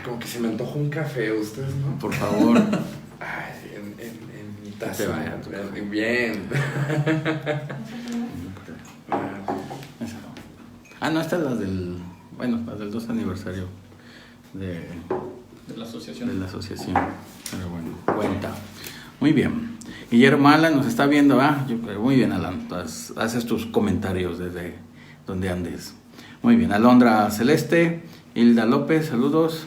Como que se me antoja un café, ustedes, ¿no? Por favor. Ay, en mi taza. Te vaya, bien. No, estas las del... Bueno, las del 2 aniversario de la asociación. Pero bueno, cuenta. Muy bien. Guillermo Alan nos está viendo, muy bien, Alan. Haces tus comentarios desde donde andes. Muy bien. Alondra Celeste, Hilda López, saludos.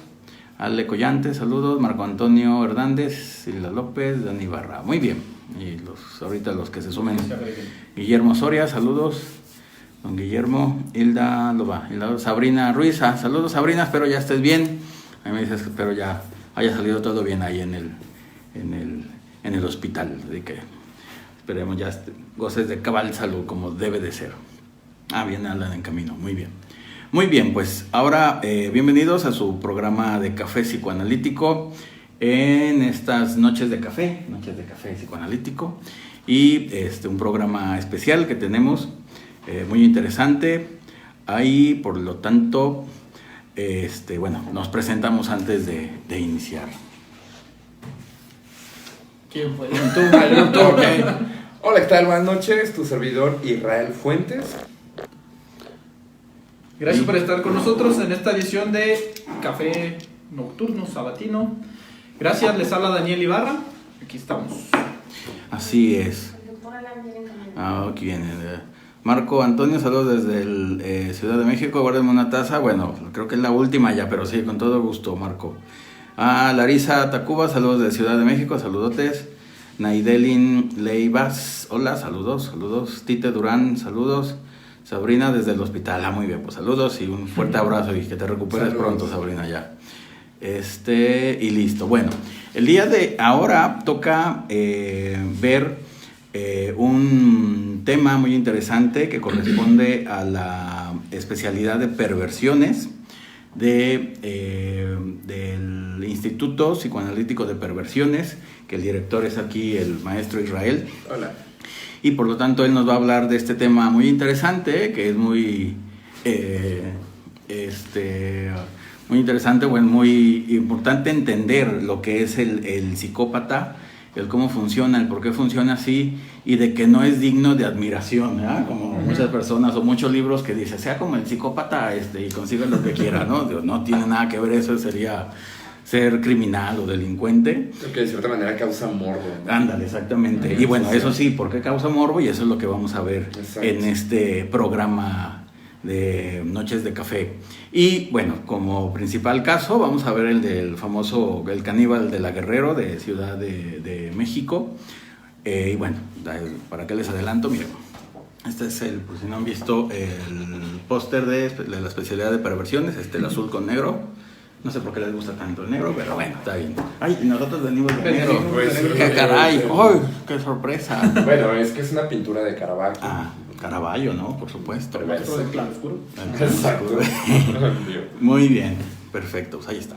Ale Collante, saludos. Marco Antonio Hernández, Hilda López, Dani Barra. Muy bien. Y ahorita los que se sumen. Guillermo Soria, saludos. Don Guillermo, Hilda Loba, Sabrina Ruiz, saludos Sabrina, espero ya estés bien. A mí me dices que espero ya haya salido todo bien ahí en el hospital, de que esperemos ya goces de cabal salud como debe de ser. Bien, andan en camino, muy bien. Muy bien, pues ahora bienvenidos a su programa de Café Psicoanalítico en estas noches de café psicoanalítico y un programa especial que tenemos. Muy interesante. Ahí, por lo tanto, nos presentamos antes de iniciar. ¿Quién fue? Tú. Okay. Hola, ¿qué tal? Buenas noches. Tu servidor Israel Fuentes. Gracias por estar con nosotros en esta edición de Café Nocturno Sabatino. Gracias, les habla Daniel Ibarra. Aquí estamos. Así es. Aquí viene. Marco Antonio, saludos desde Ciudad de México, guárdeme una taza. Bueno, creo que es la última ya, pero sí, con todo gusto, Marco. Larisa Tacuba, saludos de Ciudad de México, saludotes. Naidelin Leivas, hola, saludos. Tite Durán, saludos. Sabrina desde el hospital, muy bien, pues saludos y un fuerte abrazo y que te recuperes pronto, Sabrina, ya. Y listo. Bueno, el día de ahora toca ver un tema muy interesante que corresponde a la especialidad de perversiones del Instituto Psicoanalítico de Perversiones, que el director es aquí el maestro Israel. Hola. Y por lo tanto él nos va a hablar de este tema muy interesante, que es muy muy interesante, muy importante entender lo que es el psicópata, el cómo funciona, el por qué funciona así y de que no es digno de admiración, ¿verdad? Como muchas personas o muchos libros que dicen, sea como el psicópata y consiga lo que quiera, ¿no? No tiene nada que ver, eso sería ser criminal o delincuente. Que de cierta manera causa morbo, ¿no? Ándale, exactamente. Y bueno, eso sí, ¿por qué causa morbo? Y eso es lo que vamos a ver en este programa de Noches de Café. Y bueno, como principal caso vamos a ver el del famoso, el caníbal de la Guerrero de Ciudad de México. Y bueno, para que les adelanto, miren, este es por si no han visto, el póster de la especialidad de perversiones, el azul con negro. No sé por qué les gusta tanto el negro, pero bueno, está bien. Ay, y nosotros venimos de negro. Pues, ¡Qué caray! ¡Ay, qué sorpresa! Bueno, es que es una pintura de Caravaggio. Caravaggio, ¿no? Por supuesto. Otro de claroscuro. Exacto. Muy bien, perfecto, pues ahí está.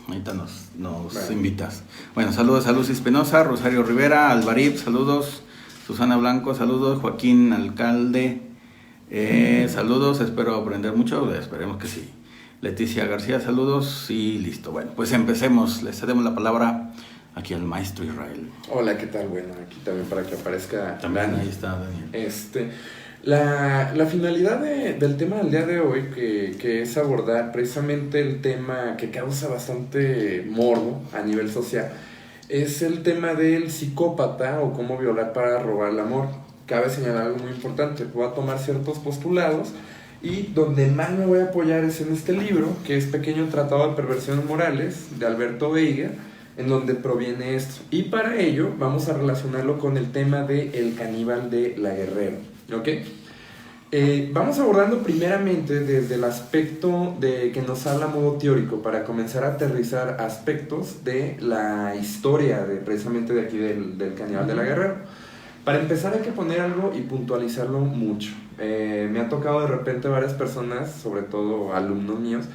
Ahorita nos invitas. Bueno, saludos a Luz Espinosa, Rosario Rivera, Alvarib, saludos. Susana Blanco, saludos. Joaquín Alcalde, saludos, espero aprender mucho, esperemos que sí. Leticia García, saludos y listo. Bueno, pues empecemos, le cedemos la palabra aquí al maestro Israel. Hola, ¿qué tal? Bueno, aquí también para que aparezca también Dani. Ahí está Daniel. La finalidad del tema del día de hoy, que es abordar precisamente el tema que causa bastante morbo a nivel social, es el tema del psicópata o cómo violar para robar el amor. Cabe señalar algo muy importante, voy a tomar ciertos postulados y donde más me voy a apoyar es en este libro, que es Pequeño Tratado de Perversiones Morales, de Alberto Veiga, en donde proviene esto. Y para ello vamos a relacionarlo con el tema de El Caníbal de la Guerrero, ¿ok? Vamos abordando primeramente desde el aspecto de que nos habla a modo teórico, para comenzar a aterrizar aspectos de la historia precisamente de aquí del Caníbal de la Guerrero. Para empezar hay que poner algo y puntualizarlo mucho. Me ha tocado de repente varias personas, sobre todo alumnos míos,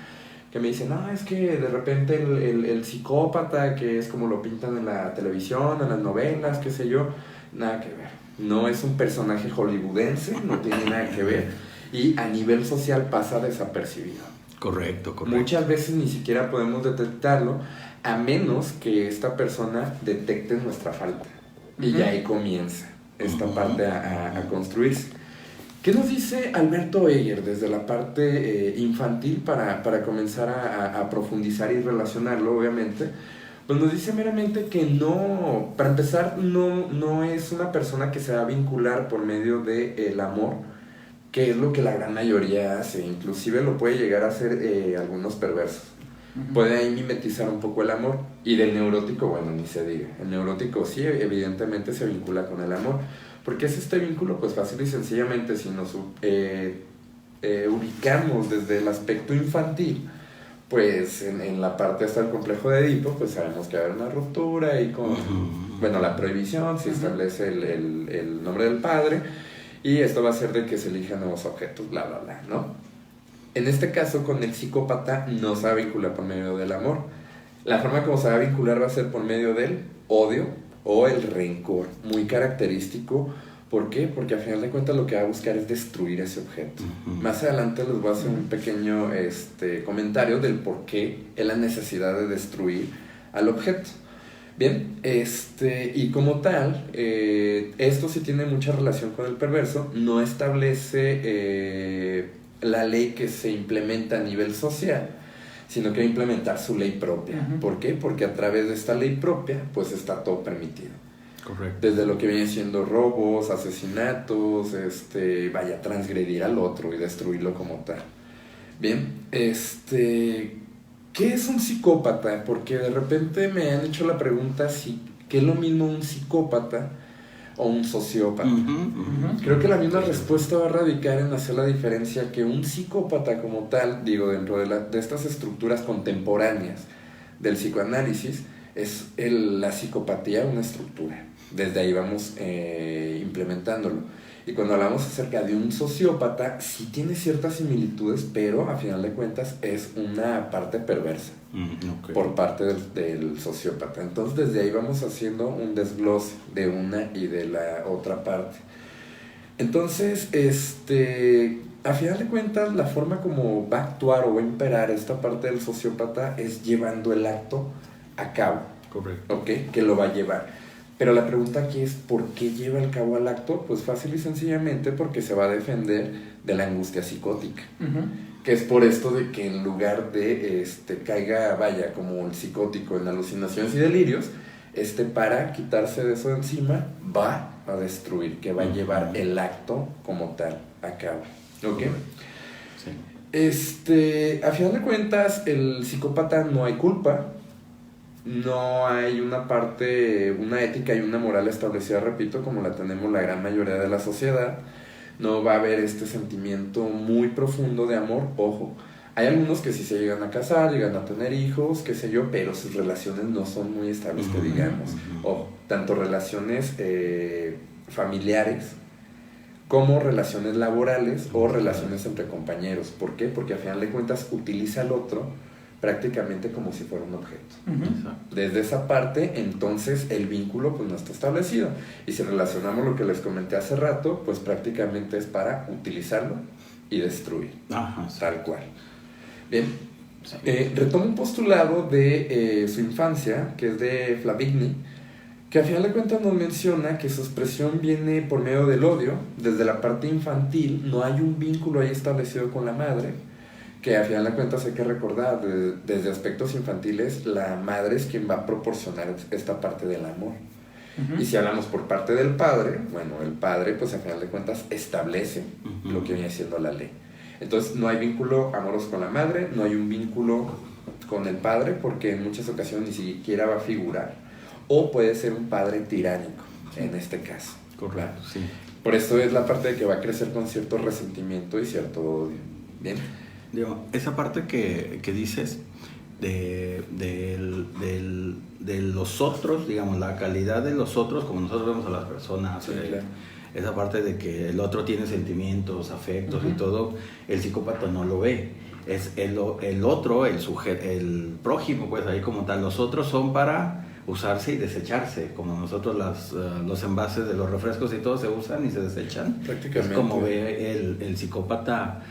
que me dicen, no, es que de repente el psicópata, que es como lo pintan en la televisión, en las novelas, qué sé yo, nada que ver. No es un personaje hollywoodense, no tiene nada que ver, y a nivel social pasa desapercibido. Correcto. Muchas veces ni siquiera podemos detectarlo a menos que esta persona detecte nuestra falta. Y ya ahí comienza esta parte a construirse. ¿Qué nos dice Alberto Heger desde la parte infantil para comenzar a profundizar y relacionarlo, obviamente? Pues nos dice meramente que no, para empezar, no es una persona que se va a vincular por medio del amor, que es lo que la gran mayoría hace, inclusive lo puede llegar a hacer algunos perversos. Puede ahí mimetizar un poco el amor, y del neurótico, bueno, ni se diga. El neurótico sí, evidentemente se vincula con el amor, porque es este vínculo, pues fácil y sencillamente, si nos ubicamos desde el aspecto infantil, pues en la parte hasta el complejo de Edipo, pues sabemos que va a haber una ruptura y con, bueno, la prohibición, se establece el nombre del padre, y esto va a hacer de que se elijan nuevos objetos, bla, bla, bla, ¿no? En este caso, con el psicópata no se va a vincular por medio del amor. La forma como se va a vincular va a ser por medio del odio o el rencor, muy característico. ¿Por qué? Porque al final de cuentas lo que va a buscar es destruir ese objeto. Más adelante les voy a hacer un pequeño comentario del por qué es la necesidad de destruir al objeto. Bien, y como tal, esto sí tiene mucha relación con el perverso, no establece la ley que se implementa a nivel social, sino que va a implementar su ley propia. ¿Por qué? Porque a través de esta ley propia, pues está todo permitido. Correcto. Desde lo que viene siendo robos, asesinatos, vaya, transgredir al otro y destruirlo como tal. Bien, ¿qué es un psicópata? Porque de repente me han hecho la pregunta si ¿qué es lo mismo un psicópata o un sociópata? Creo que la misma respuesta va a radicar en hacer la diferencia que un psicópata como tal, digo, dentro de estas estructuras contemporáneas del psicoanálisis, es la psicopatía una estructura. Desde ahí vamos implementándolo. Y cuando hablamos acerca de un sociópata, sí tiene ciertas similitudes, pero a final de cuentas es una parte perversa por parte del sociópata. Entonces desde ahí vamos haciendo un desglose de una y de la otra parte. Entonces, a final de cuentas, la forma como va a actuar o va a imperar esta parte del sociópata es llevando el acto a cabo. Correcto. ¿Ok? Que lo va a llevar. Pero la pregunta aquí es, ¿por qué lleva al cabo al acto? Pues fácil y sencillamente porque se va a defender de la angustia psicótica. Que es por esto de que en lugar de caiga, vaya, como el psicótico en alucinaciones y delirios, para quitarse de eso de encima, va a destruir, que va a llevar el acto como tal a cabo. ¿Ok? Sí. A final de cuentas, el psicópata no hay culpa. No hay una parte, una ética y una moral establecida, repito, como la tenemos la gran mayoría de la sociedad. No va a haber este sentimiento muy profundo de amor, ojo. Hay algunos que sí se llegan a casar, llegan a tener hijos, qué sé yo, pero sus relaciones no son muy estables, que digamos. Ojo, tanto relaciones familiares como relaciones laborales o relaciones entre compañeros. ¿Por qué? Porque al final de cuentas utiliza al otro prácticamente como si fuera un objeto. Desde esa parte, entonces, el vínculo pues no está establecido. Y si relacionamos lo que les comenté hace rato, pues prácticamente es para utilizarlo y destruir. Tal cual. Bien. Sí. Retomo un postulado de su infancia, que es de Flavigny, que a final de cuentas nos menciona que su expresión viene por medio del odio. Desde la parte infantil no hay un vínculo ahí establecido con la madre, que a final de cuentas hay que recordar, desde aspectos infantiles, la madre es quien va a proporcionar esta parte del amor. Y si hablamos por parte del padre, bueno, el padre pues a final de cuentas establece lo que viene siendo la ley. Entonces no hay vínculo amoroso con la madre, no hay un vínculo con el padre, porque en muchas ocasiones ni siquiera va a figurar, o puede ser un padre tiránico, en este caso. Correcto, sí. Por eso es la parte de que va a crecer con cierto resentimiento y cierto odio. Bien. Digo, esa parte que dices de los otros, digamos, la calidad de los otros, como nosotros vemos a las personas, sí, claro. Esa parte de que el otro tiene sentimientos, afectos y todo, el psicópata no lo ve. Es el otro, el prójimo, pues ahí como tal. Los otros son para usarse y desecharse, como nosotros los envases de los refrescos y todo se usan y se desechan. Prácticamente. Es como ve el psicópata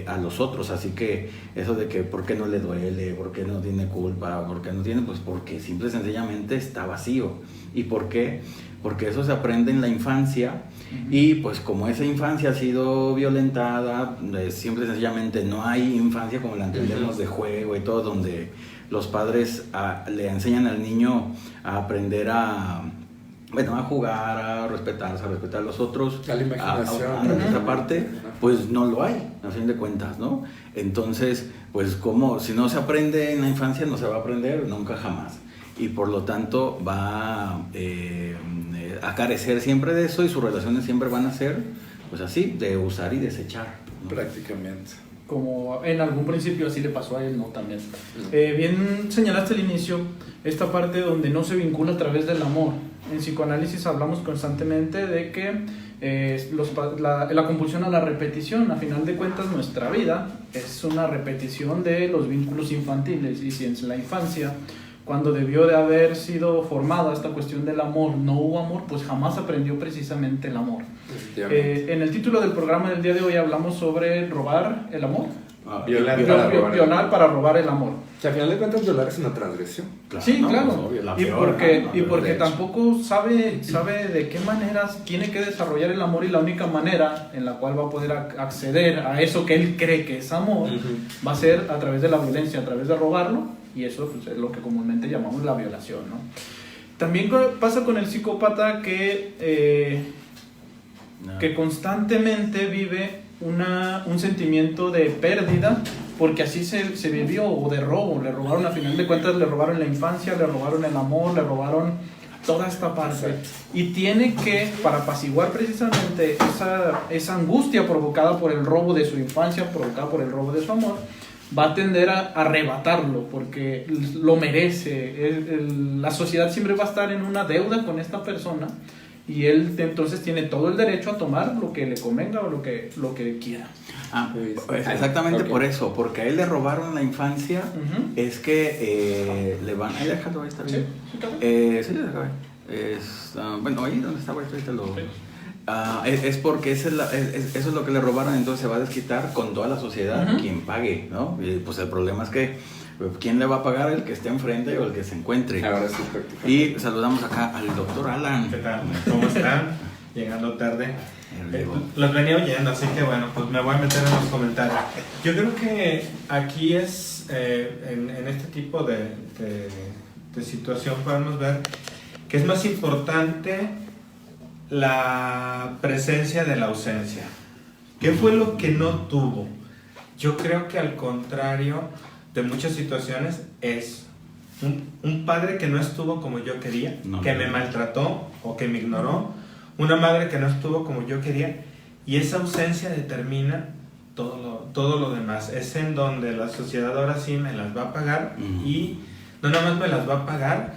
a los otros, así que eso de que por qué no le duele, por qué no tiene culpa, por qué no tiene, pues porque simple y sencillamente está vacío. ¿Y por qué? Porque eso se aprende en la infancia y pues como esa infancia ha sido violentada, simple y sencillamente no hay infancia como la entendemos de juego y todo, donde los padres le enseñan al niño a aprender a jugar, a respetarse, a respetar a los otros, a la imaginación. A esa parte, pues no lo hay, a fin de cuentas, ¿no? Entonces, pues como si no se aprende en la infancia, no se va a aprender nunca jamás. Y por lo tanto va a carecer siempre de eso y sus relaciones siempre van a ser, pues así, de usar y desechar, ¿no? Prácticamente. Como en algún principio así le pasó a él, ¿no? También. Bien señalaste al inicio esta parte donde no se vincula a través del amor. En psicoanálisis hablamos constantemente de que la compulsión a la repetición, a final de cuentas nuestra vida es una repetición de los vínculos infantiles, y si en la infancia, cuando debió de haber sido formada esta cuestión del amor, no hubo amor, pues jamás aprendió precisamente el amor. En el título del programa del día de hoy hablamos sobre robar el amor. Violar para robar el amor. Que al final de cuentas violar es una transgresión. Claro, sí, no, claro. Y porque tampoco sabe de qué maneras tiene que desarrollar el amor, y la única manera en la cual va a poder acceder a eso que él cree que es amor va a ser a través de la violencia, a través de robarlo, y eso pues, es lo que comúnmente llamamos la violación, ¿no? También pasa con el psicópata que constantemente vive un sentimiento de pérdida, porque así se vivió, o de robo. Le robaron, a final de cuentas le robaron la infancia, le robaron el amor, le robaron toda esta parte. Y tiene que, para apaciguar precisamente esa angustia provocada por el robo de su infancia, provocada por el robo de su amor, va a tender a arrebatarlo, porque lo merece. La sociedad siempre va a estar en una deuda con esta persona, y él entonces tiene todo el derecho a tomar lo que le convenga o lo que quiera. Pues exactamente, okay. Por eso, porque a él le robaron la infancia, es que le van... Ahí déjalo, ahí está bien. Sí, déjalo. Bueno, ahí donde estaba, ahorita lo... es porque eso es lo que le robaron, entonces se va a desquitar con toda la sociedad quien pague, ¿no? Y pues el problema es que ¿quién le va a pagar? El que esté enfrente o el que se encuentre. Ahora sí, y saludamos acá al doctor Alan. ¿Qué tal? ¿Cómo están? Llegando tarde. Los venía oyendo, así que bueno, pues me voy a meter en los comentarios. Yo creo que aquí es, en este tipo de situación podemos ver que es más importante la presencia de la ausencia. ¿Qué fue lo que no tuvo? Yo creo que al contrario de muchas situaciones es un padre que no estuvo como yo quería, que me maltrató o que me ignoró, una madre que no estuvo como yo quería, y esa ausencia determina todo lo demás. Es en donde la sociedad ahora sí me las va a pagar, y no nada más me las va a pagar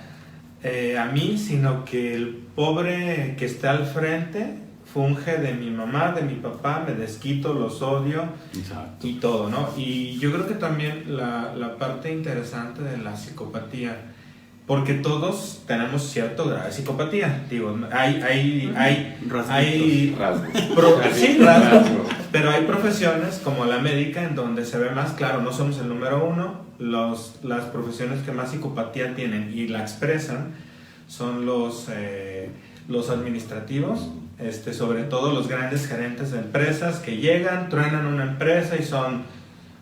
a mí, sino que el pobre que está al frente funge de mi mamá, de mi papá, me desquito, los odio. Exacto. Y todo, ¿no? Y yo creo que también la parte interesante de la psicopatía, porque todos tenemos cierto grado de psicopatía, digo, hay rasgos, pero hay profesiones como la médica en donde se ve más claro, no somos el número uno. Las profesiones que más psicopatía tienen y la expresan son los administrativos, sobre todo los grandes gerentes de empresas que llegan, truenan una empresa y son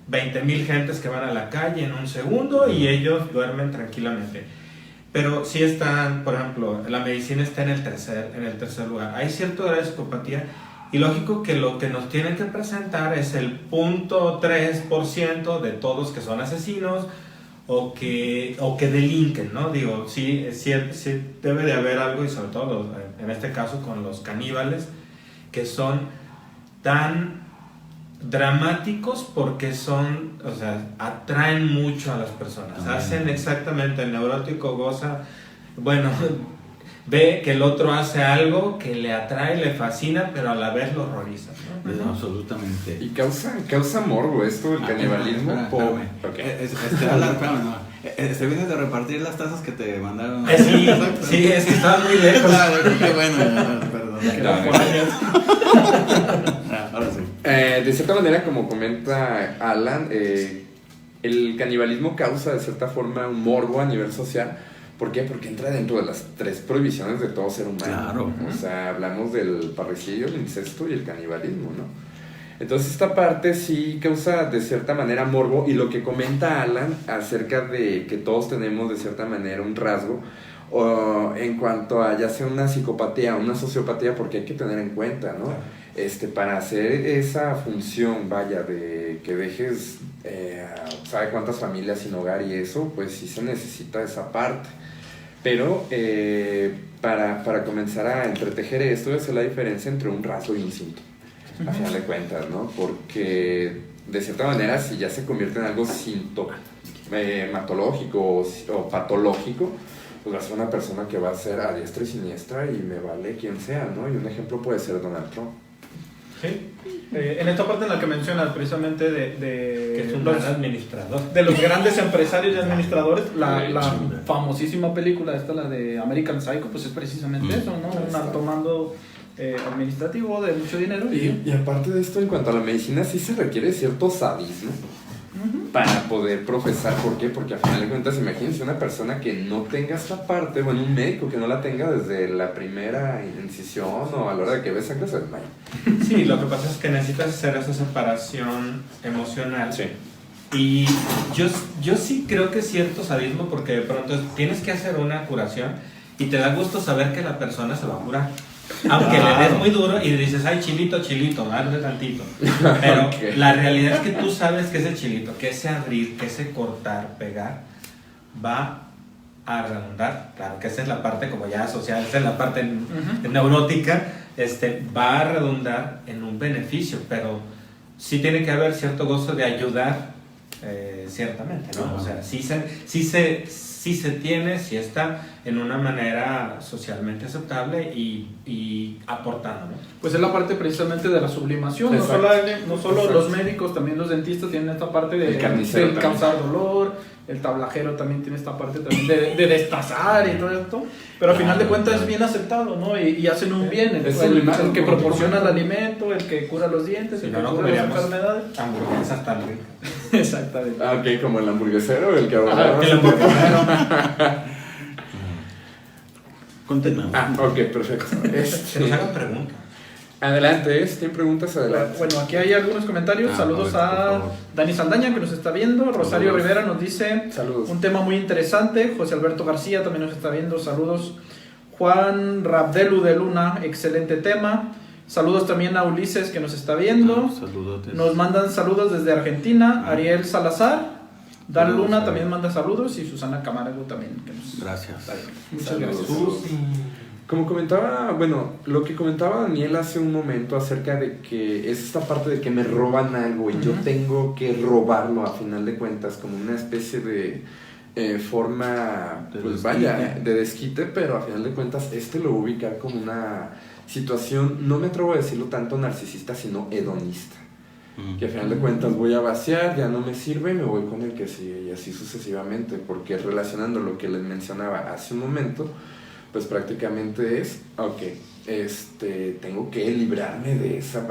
20,000 gentes que van a la calle en un segundo y ellos duermen tranquilamente. Pero sí están, por ejemplo, la medicina está en el tercer lugar. Hay cierto grado de psicopatía, y lógico que lo que nos tienen que presentar es el 0.3% de todos que son asesinos o que delinquen, ¿no? Digo, sí debe de haber algo, y sobre todo en este caso con los caníbales, que son tan dramáticos porque atraen mucho a las personas. Hacen exactamente, el neurótico goza, ve que el otro hace algo que le atrae, le fascina, pero a la vez lo horroriza, ¿no? Absolutamente. Y causa morbo esto del canibalismo. Espérame. Vienes de repartir las tazas que te mandaron. Sí, sí, es que estaban muy lejos. Qué bueno, perdón. Ahora sí. De cierta manera, como comenta Alan, el canibalismo causa de cierta forma un morbo a nivel social. ¿Por qué? Porque entra dentro de las 3 prohibiciones de todo ser humano. Claro. O sea, hablamos del parricidio, el incesto y el canibalismo, ¿no? Entonces esta parte sí causa de cierta manera morbo, y lo que comenta Alan acerca de que todos tenemos de cierta manera un rasgo o en cuanto a ya sea una psicopatía o una sociopatía, porque hay que tener en cuenta, ¿no? Para hacer esa función, vaya, de que dejes sabe cuántas familias sin hogar y eso, pues sí se necesita esa parte. Pero para comenzar a entretejer esto, es la diferencia entre un rasgo y un síntoma, a final de cuentas, ¿no? Porque de cierta manera, si ya se convierte en algo sintomatológico o patológico, pues va a ser una persona que va a ser a diestra y siniestra y me vale quien sea, ¿no? Y un ejemplo puede ser Donald Trump. Sí. En esta parte en la que mencionas precisamente que es un gran administrador. De los grandes empresarios y administradores, la famosísima película esta, la de American Psycho, pues es precisamente eso, ¿no? Un alto mando administrativo de mucho dinero. Y aparte de esto, en cuanto a la medicina, sí se requiere cierto sadismo para poder profesar. ¿Por qué? Porque al final de cuentas, imagínense una persona que no tenga esta parte, bueno, un médico que no la tenga desde la primera incisión o a la hora de que ve sangre se desmaya. Sí, lo que pasa es que necesitas hacer esa separación emocional. Sí. Y yo sí creo que es cierto sadismo, porque de pronto tienes que hacer una curación y te da gusto saber que la persona se va a curar. Aunque le des muy duro y dices, ay, chilito, dale tantito. Pero Okay. La realidad es que tú sabes que ese chilito, que ese abrir, que ese cortar, pegar, va a redundar. Claro que esa es la parte como ya social, esa es la parte neurótica, va a redundar en un beneficio, pero sí tiene que haber cierto gozo de ayudar, ciertamente, ¿no? O sea, sí se tiene, sí está en una manera socialmente aceptable y aportando, ¿no? Pues es la parte precisamente de la sublimación. No solo los médicos, también los dentistas tienen esta parte de causar dolor. El tablajero también tiene esta parte también de destazar y todo esto. Pero al final de cuentas es bien aceptado, ¿no? Y hacen un bien. El que proporciona el alimento, el que cura los dientes, el que cura las enfermedades. Hamburguesas tan ricas. Exactamente. Ah, ok, como el hamburguesero, el que ahora... El hamburguesero. Continuamos. ok, perfecto. Que nos hagan preguntas. Adelante, ¿tienen preguntas? Adelante. Bueno, aquí hay algunos comentarios. Saludos a Dani Saldaña, que nos está viendo. Rosario Rivera nos dice: saludos. Un tema muy interesante. José Alberto García también nos está viendo. Saludos. Juan Rabdelu de Luna, excelente tema. Saludos también a Ulises, que nos está viendo. Saludotes. Nos mandan saludos desde Argentina. Ariel Salazar. Dan Saludos, Luna Ariel. también manda saludos. Y Susana Camargo también. Que nos... Gracias. Muchas gracias. Como comentaba, bueno, lo que comentaba Daniel hace un momento acerca de que es esta parte de que me roban algo y yo tengo que robarlo a final de cuentas, como una especie de forma, De pues desquite. vaya, de desquite, pero a final de cuentas lo voy a ubicar como una situación, no me atrevo a decirlo tanto narcisista, sino hedonista. Que a final de cuentas voy a vaciar, ya no me sirve y me voy con el que sigue, y así sucesivamente, porque relacionando lo que les mencionaba hace un momento, pues prácticamente es, tengo que librarme de esa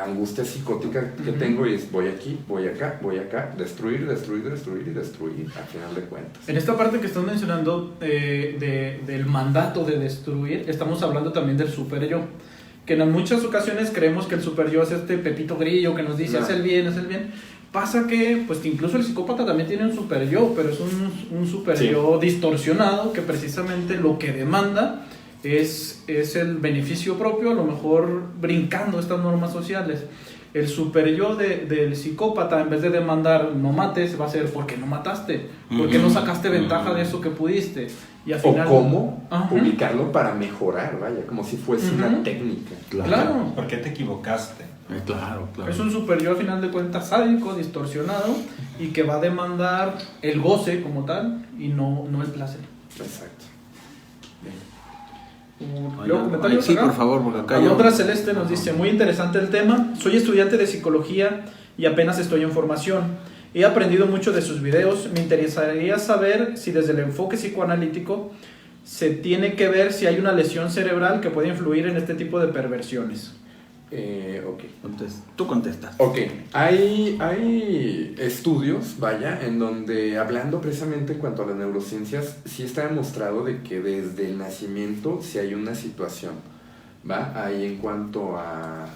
angustia psicótica que tengo, y es voy aquí, voy acá, destruir, y destruir, a final de cuentas. En esta parte que estás mencionando del mandato de destruir, estamos hablando también del super yo, que en muchas ocasiones creemos que el super yo es este Pepito Grillo que nos dice haz el bien. Pasa que, pues, que incluso el psicópata también tiene un super yo, pero es un super yo distorsionado que precisamente lo que demanda es el beneficio propio, a lo mejor brincando estas normas sociales. El super yo del psicópata, en vez de demandar no mates, va a ser ¿por qué no mataste? ¿Por qué no sacaste ventaja de eso que pudiste? Y al final, o cómo ubicarlo para mejorar, vaya, como si fuese una técnica. Claro. ¿Por qué te equivocaste? Claro. Es un super yo, al final de cuentas, sádico, distorsionado, y que va a demandar el goce como tal y no el placer. Exacto. Luego comentarios sí, acá. por favor, porque acá Alondra Celeste nos dice: muy interesante el tema, soy estudiante de psicología y apenas estoy en formación. He aprendido mucho de sus videos. Me interesaría saber si desde el enfoque psicoanalítico se tiene que ver si hay una lesión cerebral que puede influir en este tipo de perversiones. Ok. Entonces, tú contestas. Ok, hay estudios, vaya, en donde hablando precisamente en cuanto a las neurociencias, sí está demostrado de que desde el nacimiento sí hay una situación, ¿va? Ahí en cuanto a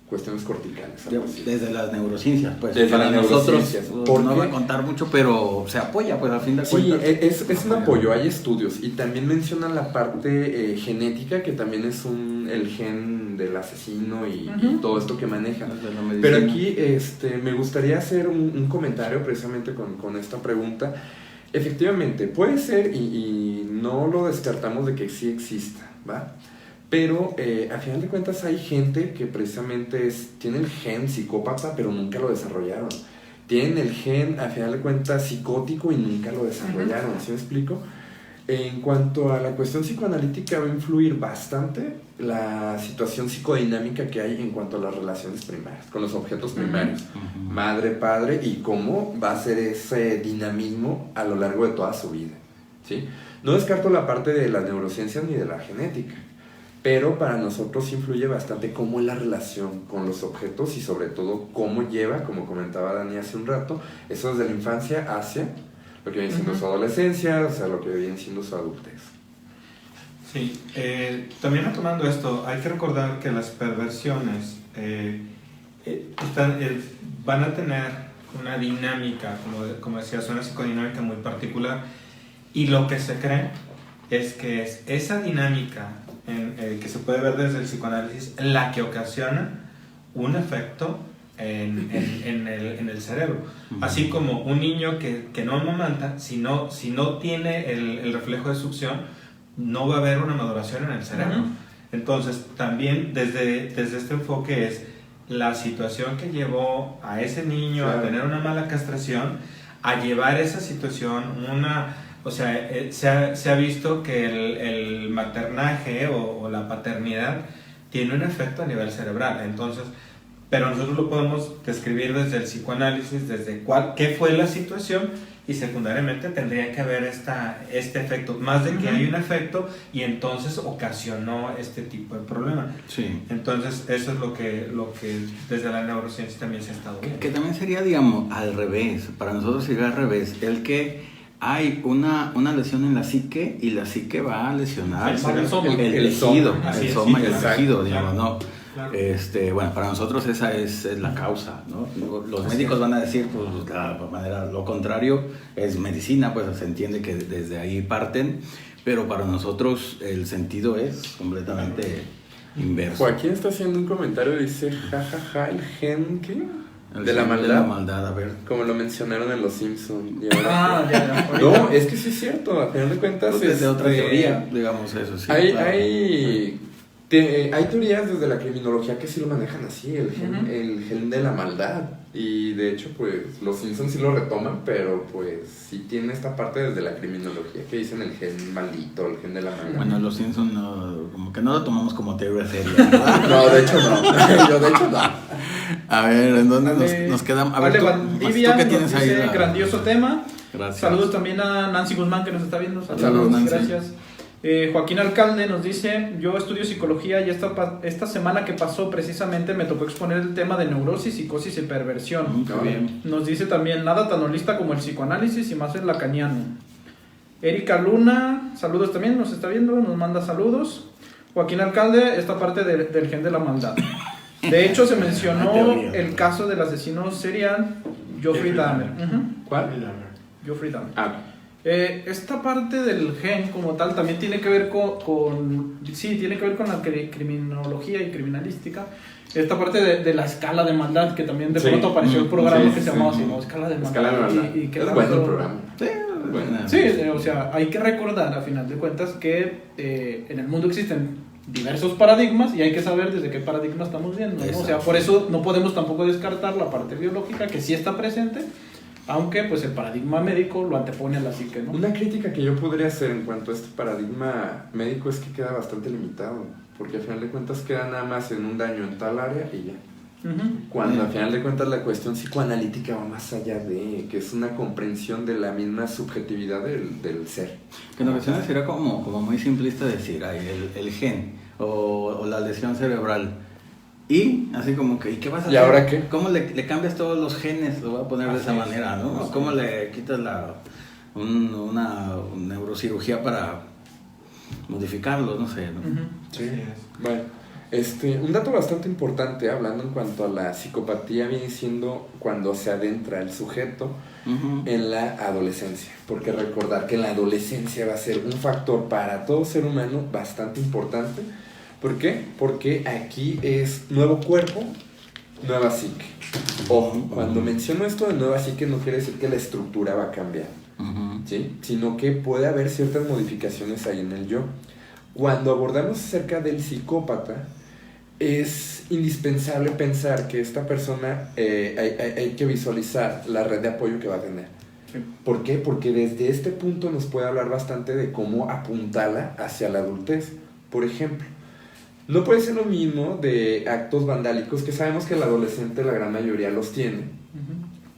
cuestiones corticales. Algo así. Desde las neurociencias, pues. Desde para las nosotros neurociencias. ¿Por no qué? va a contar mucho, pero se apoya, pues, a fin de Sí, cuentas. es un apoyo, hay estudios y también mencionan la parte genética, que también es el gen del asesino y todo esto que maneja. Desde la medicina. Pero aquí me gustaría hacer un comentario precisamente con esta pregunta. Efectivamente, puede ser y no lo descartamos de que sí exista, ¿va? Pero a final de cuentas hay gente que precisamente tiene el gen psicópata pero nunca lo desarrollaron. Tienen el gen, a final de cuentas, psicótico y nunca lo desarrollaron. ¿Sí me explico? En cuanto a la cuestión psicoanalítica, va a influir bastante la situación psicodinámica que hay en cuanto a las relaciones primarias, con los objetos primarios, madre, padre, y cómo va a ser ese dinamismo a lo largo de toda su vida, ¿sí? No descarto la parte de las neurociencias ni de la genética, pero para nosotros influye bastante cómo es la relación con los objetos y sobre todo cómo lleva, como comentaba Dani hace un rato, eso desde la infancia hacia lo que viene siendo su adolescencia, o sea, lo que viene siendo su adultez. Sí, también retomando esto, hay que recordar que las perversiones van a tener una dinámica, como decías, una psicodinámica muy particular, y lo que se cree es que es esa dinámica que se puede ver desde el psicoanálisis la que ocasiona un efecto en el cerebro. Así como un niño que no amamanta, si no tiene el reflejo de succión, no va a haber una maduración en el cerebro. Entonces, también desde este enfoque es la situación que llevó a ese niño a tener una mala castración, a llevar esa situación o sea, se ha visto que el maternaje o la paternidad tiene un efecto a nivel cerebral. Entonces, pero nosotros lo podemos describir desde el psicoanálisis, desde qué fue la situación, y secundariamente tendría que haber este efecto, más de que hay un efecto y entonces ocasionó este tipo de problema. Sí. Entonces eso es lo que desde la neurociencia también se ha estado viendo. Que también sería, digamos, al revés. Para nosotros sería al revés. El que hay una lesión en la psique y la psique va a lesionar el tejido, el soma y el tejido, digamos, ¿no? Claro. Bueno, para nosotros esa es la causa, ¿no? Los médicos van a decir, pues, de manera lo contrario, es medicina, pues se entiende que desde ahí parten, pero para nosotros el sentido es completamente inverso. Joaquín está haciendo un comentario, dice, jajaja, el gen, ¿qué? De la maldad. De la maldad, a ver. Como lo mencionaron en Los Simpsons. Ya. No, es que sí es cierto, a final de cuentas Pues desde otra teoría, digamos eso, sí. Hay teorías desde la criminología que sí lo manejan así, el gen de la maldad. Y de hecho, pues, los Simpsons sí lo retoman, pero pues sí tiene esta parte desde la criminología que dicen el gen maldito, el gen de la maldad. Bueno, los Simpsons como que no lo tomamos como teoría seria, ¿verdad? No, de hecho no. Yo de hecho no. A ver, ¿en dónde nos quedamos? A ver, ¿tú qué tienes ahí? Grandioso tema. Gracias. Saludos también a Nancy Guzmán, que nos está viendo. Saludos, Nancy. Gracias. Joaquín Alcalde nos dice, yo estudio psicología y esta semana que pasó precisamente me tocó exponer el tema de neurosis, psicosis y perversión. Bien. Nos dice también, nada tan holista como el psicoanálisis y más el lacaniano. Erika Luna, saludos también, nos está viendo, nos manda saludos. Joaquín Alcalde, esta parte del gen de la maldad. De hecho, se mencionó el caso del asesino serial Jeffrey Dahmer. ¿Cuál? Jeffrey Dahmer. Esta parte del gen como tal también tiene que ver tiene que ver con la criminología y criminalística. Esta parte de la escala de maldad, que también de pronto apareció el programa que se llamaba así, ¿no? Escala de maldad. Y es bueno el programa. Sí, o sea, hay que recordar a final de cuentas que en el mundo existen diversos paradigmas y hay que saber desde qué paradigma estamos viendo, ¿no? O sea, por eso no podemos tampoco descartar la parte biológica que sí está presente, aunque pues el paradigma médico lo antepone a la psique, ¿no? Una crítica que yo podría hacer en cuanto a este paradigma médico es que queda bastante limitado, porque al final de cuentas queda nada más en un daño en tal área y ya. Cuando al final de cuentas la cuestión psicoanalítica va más allá de, que es una comprensión de la misma subjetividad del ser. Que en ocasiones sería como muy simplista decir, el gen o la lesión cerebral. Y así como que, ¿y qué vas a hacer? ¿Y ahora qué? ¿Cómo le cambias todos los genes? Lo voy a poner de esa manera, ¿no? ¿Cómo le quitas una neurocirugía para modificarlos? No sé, ¿no? Sí. Bueno, un dato bastante importante, hablando en cuanto a la psicopatía, viene siendo cuando se adentra el sujeto en la adolescencia. Porque recordar que la adolescencia va a ser un factor para todo ser humano bastante importante. ¿Por qué? Porque aquí es nuevo cuerpo, nueva psique. Ojo, cuando menciono esto de nueva psique no quiere decir que la estructura va a cambiar, ¿sí? Sino que puede haber ciertas modificaciones ahí en el yo. Cuando abordamos acerca del psicópata, es indispensable pensar que esta persona hay que visualizar la red de apoyo que va a tener. Sí. ¿Por qué? Porque desde este punto nos puede hablar bastante de cómo apuntarla hacia la adultez. Por ejemplo, no puede ser lo mismo de actos vandálicos, que sabemos que el adolescente la gran mayoría los tiene,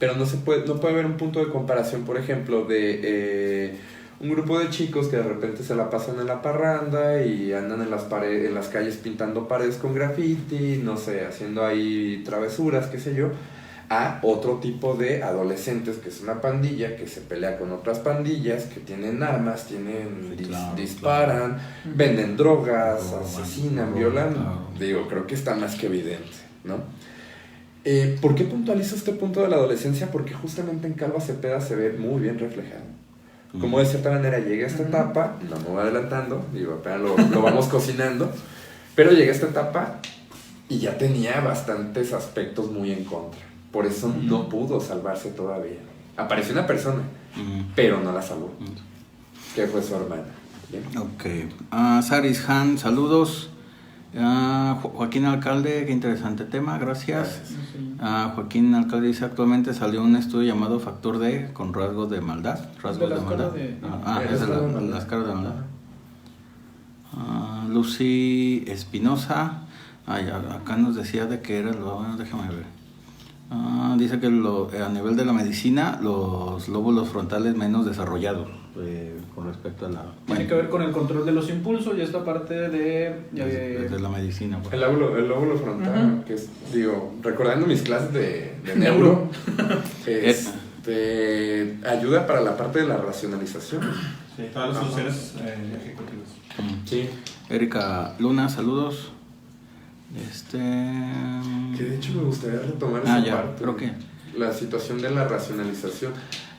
pero no puede haber un punto de comparación, por ejemplo, de un grupo de chicos que de repente se la pasan en la parranda y andan en las calles pintando paredes con graffiti, no sé, haciendo ahí travesuras, qué sé yo, a otro tipo de adolescentes que es una pandilla que se pelea con otras pandillas, que tienen armas, disparan, venden drogas, asesinan, violan. Digo, creo que está más que evidente, ¿no? ¿Por qué puntualizo este punto de la adolescencia? Porque justamente en Calva Cepeda se ve muy bien reflejado. Como de cierta manera llega a esta etapa, no me voy adelantando, digo, apenas lo vamos cocinando, pero llega a esta etapa y ya tenía bastantes aspectos muy en contra. Por eso no pudo salvarse todavía. Apareció una persona, pero no la salvó. Que fue su hermana. ¿Bien? Ok. Saris Han, saludos. Joaquín Alcalde, qué interesante tema, gracias. Joaquín Alcalde dice, actualmente salió un estudio llamado Factor D con rasgos de maldad. Rasgos de maldad. Es de las caras de maldad. Lucy Espinosa. Acá nos decía de que era déjame ver. Dice que a nivel de la medicina, los lóbulos frontales menos desarrollados con respecto a la... Tiene que ver con el control de los impulsos y esta parte de la medicina. Pues. El lóbulo frontal, que es, digo, recordando mis clases de neuro, ayuda para la parte de la racionalización. Sí, todas las funciones ejecutivas. Sí. Erika Luna, saludos. Que de hecho me gustaría retomar esa parte. ¿Pero qué? La situación de la racionalización.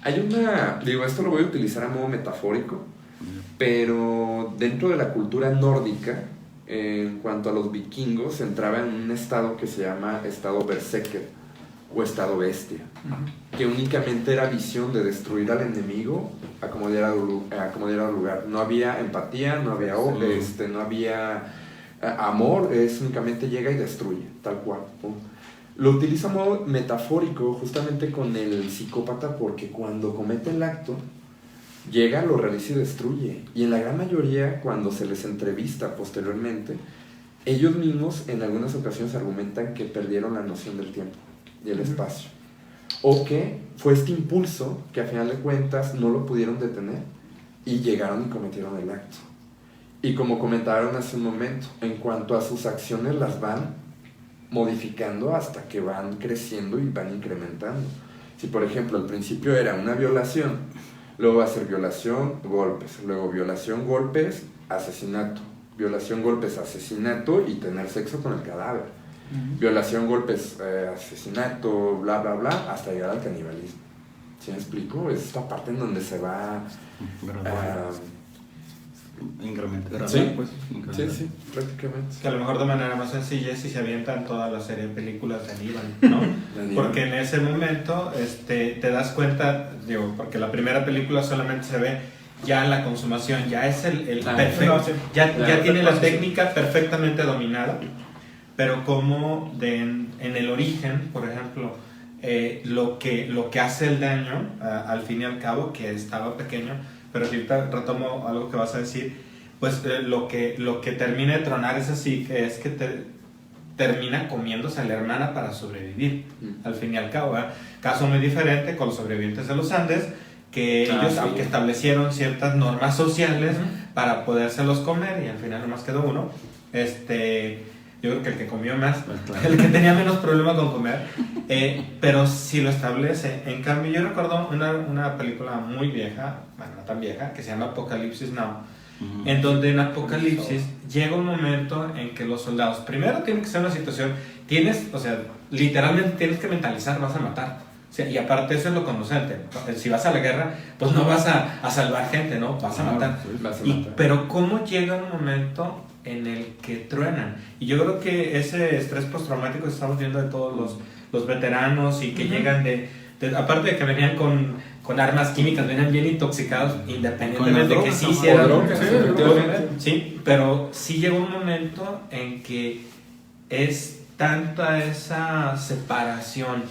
Hay esto lo voy a utilizar a modo metafórico, pero dentro de la cultura nórdica, en cuanto a los vikingos, se entraba en un estado que se llama estado berserker o estado bestia, que únicamente era visión de destruir al enemigo a como diera lugar. No había empatía, no había no había amor, es únicamente llega y destruye, tal cual. Lo utilizo a modo metafórico justamente con el psicópata, porque cuando comete el acto llega, lo realiza y destruye. Y en la gran mayoría, cuando se les entrevista posteriormente, ellos mismos en algunas ocasiones argumentan que perdieron la noción del tiempo y el espacio, o que fue este impulso que a final de cuentas no lo pudieron detener y llegaron y cometieron el acto. Y como comentaron hace un momento, en cuanto a sus acciones, las van modificando hasta que van creciendo y van incrementando. Si por ejemplo al principio era una violación, luego va a ser violación, golpes, luego violación, golpes, asesinato, violación, golpes, asesinato y tener sexo con el cadáver, violación, golpes, asesinato, bla bla bla, hasta llegar al canibalismo. ¿Sí me explico? Es esta parte en donde se va incrementar. Sí, pues, sí, prácticamente. Que a lo mejor de manera más sencilla es si se avientan toda la serie de películas de Aníbal, ¿no? Porque en ese momento te das cuenta, digo, porque la primera película solamente se ve ya la consumación, ya es el perfecto, ya tiene la técnica perfectamente dominada, pero como en el origen, por ejemplo, lo que hace el daño, al fin y al cabo, que estaba pequeño, pero si ahorita retomo algo que vas a decir, pues lo que termina de tronar es así, que es que termina comiéndose a la hermana para sobrevivir, al fin y al cabo, ¿verdad? Caso muy diferente con los sobrevivientes de los Andes, que ellos, sí, aunque establecieron ciertas normas sociales para podérselos comer, y al final nomás quedó uno, yo creo que el que comió más, el que tenía menos problema con comer, pero sí lo establece. En cambio, yo recuerdo una película muy vieja, bueno, no tan vieja, que se llama Apocalipsis Now, en donde en Apocalipsis llega un momento en que los soldados, primero tienen que ser una situación, literalmente tienes que mentalizar, vas a matar. O sea, y aparte eso es lo conducente. Si vas a la guerra, pues no vas a salvar gente, ¿no? Vas a matar. Pero ¿cómo llega un momento en el que truenan? Y yo creo que ese estrés postraumático que estamos viendo de todos los veteranos y que llegan aparte de que venían con armas químicas, venían bien intoxicados, independientemente de que sí hicieran sí, pero sí llegó un momento en que es tanta esa separación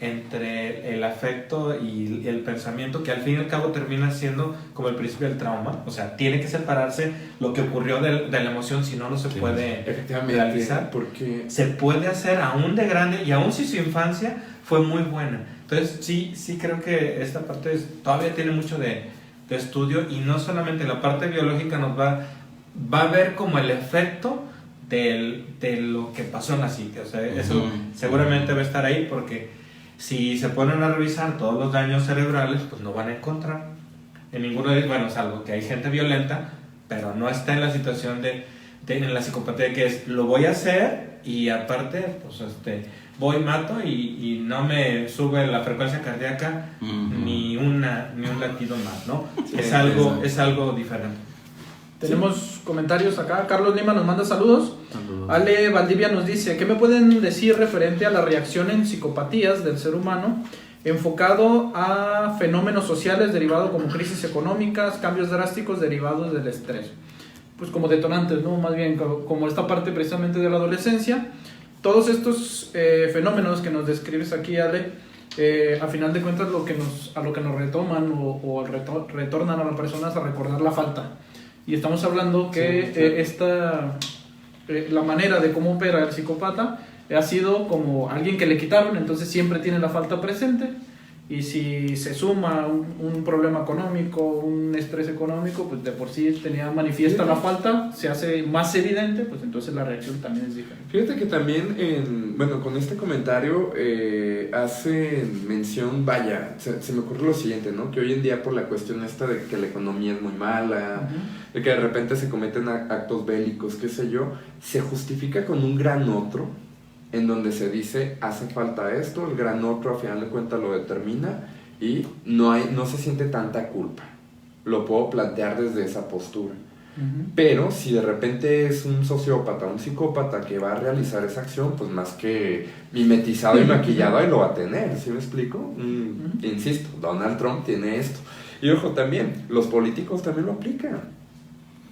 entre el afecto y el pensamiento que al fin y al cabo termina siendo como el principio del trauma. O sea, tiene que separarse lo que ocurrió de la emoción, si no, no se puede realizar. Porque se puede hacer aún de grande, y aún si su infancia fue muy buena. Entonces sí creo que esta parte todavía tiene mucho de estudio, y no solamente la parte biológica nos va a ver como el efecto de lo que pasó en la psique. O sea, eso seguramente va a estar ahí, porque si se ponen a revisar todos los daños cerebrales, pues no van a encontrar en ninguno de ellos, bueno, salvo que hay gente violenta, pero no está en la situación en la psicopatía, que es, lo voy a hacer y aparte, pues voy, mato y no me sube la frecuencia cardíaca ni un latido más, ¿no? Sí, es algo diferente. Tenemos comentarios acá. Carlos Lima nos manda saludos. Ale Valdivia nos dice: ¿qué me pueden decir referente a la reacción en psicopatías del ser humano enfocado a fenómenos sociales derivados como crisis económicas, cambios drásticos derivados del estrés? Pues como detonantes, ¿no? Más bien como esta parte precisamente de la adolescencia. Todos estos fenómenos que nos describes aquí, Ale, a final de cuentas a lo que nos retoman o retornan a las personas a recordar la falta. Y estamos hablando que la manera de cómo opera el psicópata ha sido como alguien que le quitaron, entonces siempre tiene la falta presente, y si se suma un problema económico, un estrés económico, pues de por sí tenía manifiesta la falta, se hace más evidente, pues entonces la reacción también es diferente. Fíjate que también, con este comentario hace mención, se me ocurre lo siguiente, ¿no? Que hoy en día por la cuestión esta de que la economía es muy mala, de que de repente se cometen actos bélicos, qué sé yo, se justifica con un gran otro, en donde se dice, hace falta esto, el gran otro a final de cuentas lo determina, y no se siente tanta culpa. Lo puedo plantear desde esa postura. Pero si de repente es un sociópata, un psicópata que va a realizar esa acción, pues más que mimetizado y maquillado, ahí lo va a tener, ¿sí me explico? Insisto, Donald Trump tiene esto. Y ojo, también, los políticos también lo aplican.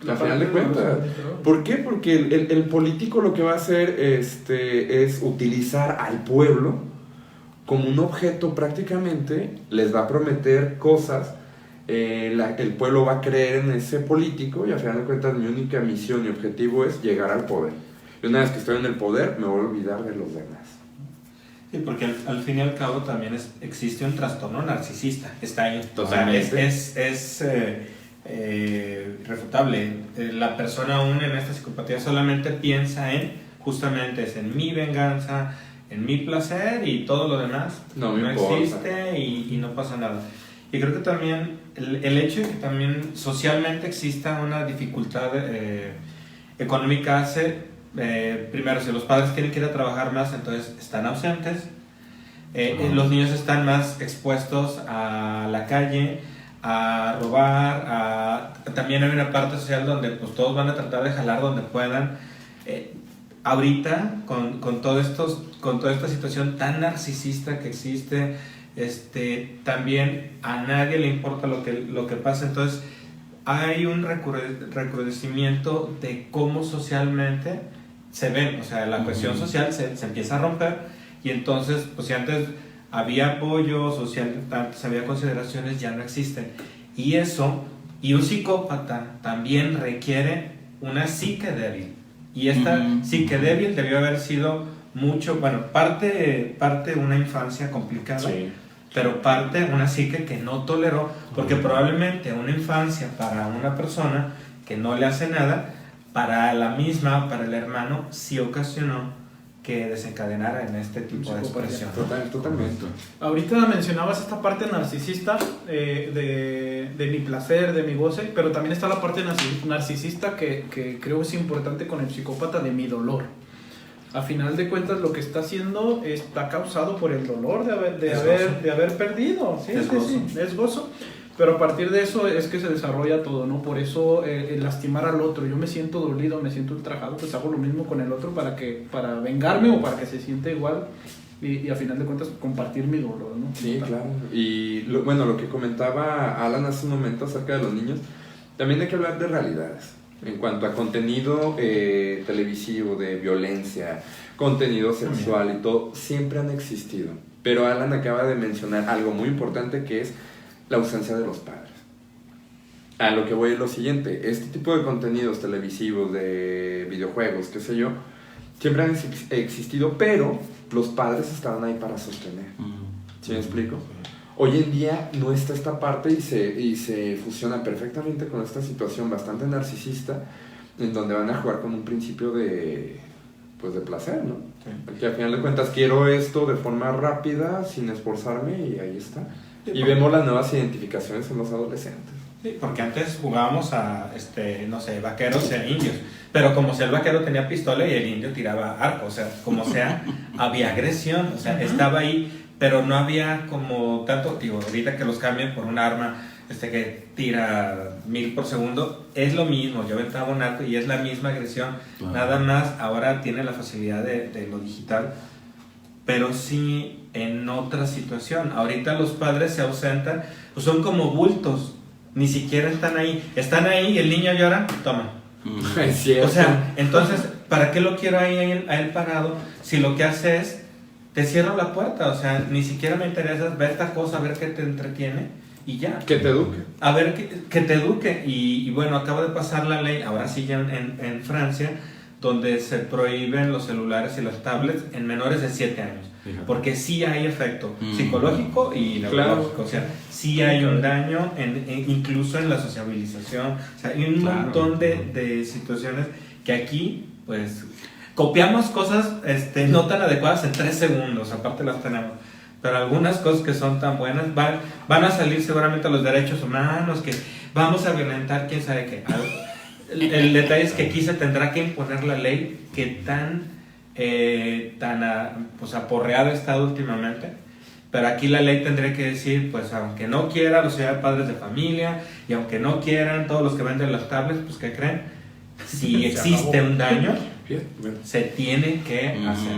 Al final de cuentas. ¿Por qué? Porque el político lo que va a hacer es utilizar al pueblo como un objeto prácticamente, les va a prometer cosas, el pueblo va a creer en ese político, y al final de cuentas mi única misión y objetivo es llegar al poder. Y una vez que estoy en el poder, me voy a olvidar de los demás. Sí, porque al fin y al cabo también existe un trastorno narcisista, está ahí. Totalmente. O sea, es refutable. La persona aún en esta psicopatía solamente piensa justamente en mi venganza, en mi placer, y todo lo demás no existe y no pasa nada. Y creo que también el hecho de que también socialmente exista una dificultad económica hace, primero, si los padres quieren que ir a trabajar más, entonces están ausentes, los niños están más expuestos a la calle, a robar, también hay una parte social donde pues todos van a tratar de jalar donde puedan. Ahorita con toda esta situación tan narcisista que existe, también a nadie le importa lo que pasa, entonces hay un recrudecimiento de cómo socialmente se ven, o sea, la cuestión social se empieza a romper, y entonces pues si antes había apoyo social, antes había consideraciones, ya no existen. Y un psicópata también requiere una psique débil. Y esta psique débil debió haber sido mucho, bueno, parte una infancia complicada, Sí. pero parte una psique que no toleró, porque probablemente una infancia para una persona que no le hace nada, para la misma, para el hermano, sí ocasionó que desencadenara en este tipo de expresión. Totalmente. Ahorita mencionabas esta parte narcisista de mi placer, de mi goce, pero también está la parte narcisista que creo es importante con el psicópata, de mi dolor. A final de cuentas, lo que está haciendo está causado por el dolor de haber perdido. Sí, es gozo. Pero a partir de eso es que se desarrolla todo, ¿no? Por eso el lastimar al otro. Yo me siento dolido, me siento ultrajado, pues hago lo mismo con el otro para vengarme o para que se sienta igual y a final de cuentas compartir mi dolor, ¿no? Sí, claro. Y lo que comentaba Alan hace un momento acerca de los niños, también hay que hablar de realidades. En cuanto a contenido televisivo, de violencia, contenido sexual y todo, siempre han existido. Pero Alan acaba de mencionar algo muy importante, que es la ausencia de los padres. A lo que voy es lo siguiente: este tipo de contenidos televisivos, de videojuegos, qué sé yo, siempre han existido, pero los padres estaban ahí para sostener. ¿Sí me explico? Hoy en día no está esta parte y se fusiona perfectamente con esta situación bastante narcisista, en donde van a jugar con un principio de placer, ¿no? Sí. Porque al final de cuentas quiero esto de forma rápida, sin esforzarme, y ahí está. Y vemos las nuevas identificaciones en los adolescentes. Sí, porque antes jugábamos a, no sé, vaqueros e indios. Pero como si el vaquero tenía pistola y el indio tiraba arco. O sea, como sea, había agresión. O sea, estaba ahí, pero no había como tanto, digo, ahorita que los cambian por un arma que tira 1000 por segundo, es lo mismo. Yo aventaba un arco y es la misma agresión. Wow. Nada más, ahora tiene la facilidad de lo digital, pero sí en otra situación. Ahorita los padres se ausentan, pues son como bultos, ni siquiera están ahí y el niño llora, toma. Es cierto. O sea, entonces, ¿para qué lo quiero ahí a él parado? Si lo que hace es, te cierro la puerta, o sea, ni siquiera me interesa ver esta cosa, a ver qué te entretiene y ya. Que te eduque. A ver, que te eduque. Y bueno, acaba de pasar la ley, ahora sí ya en Francia, donde se prohíben los celulares y las tablets en menores de 7 años. Porque sí hay efecto psicológico y neurológico. Claro. O sea, sí hay un daño incluso en la sociabilización. O sea, hay un montón de situaciones que aquí, pues, copiamos cosas no tan adecuadas en 3 segundos. Aparte las tenemos. Pero algunas cosas que son tan buenas van a salir seguramente a los derechos humanos, que vamos a violentar quién sabe qué. El detalle es que aquí se tendrá que imponer la ley que tan aporreada ha estado últimamente, pero aquí la ley tendría que decir, pues aunque no quiera los padres de familia y aunque no quieran todos los que venden las tablets, pues ¿qué creen? Si existe un daño, se tiene que hacer.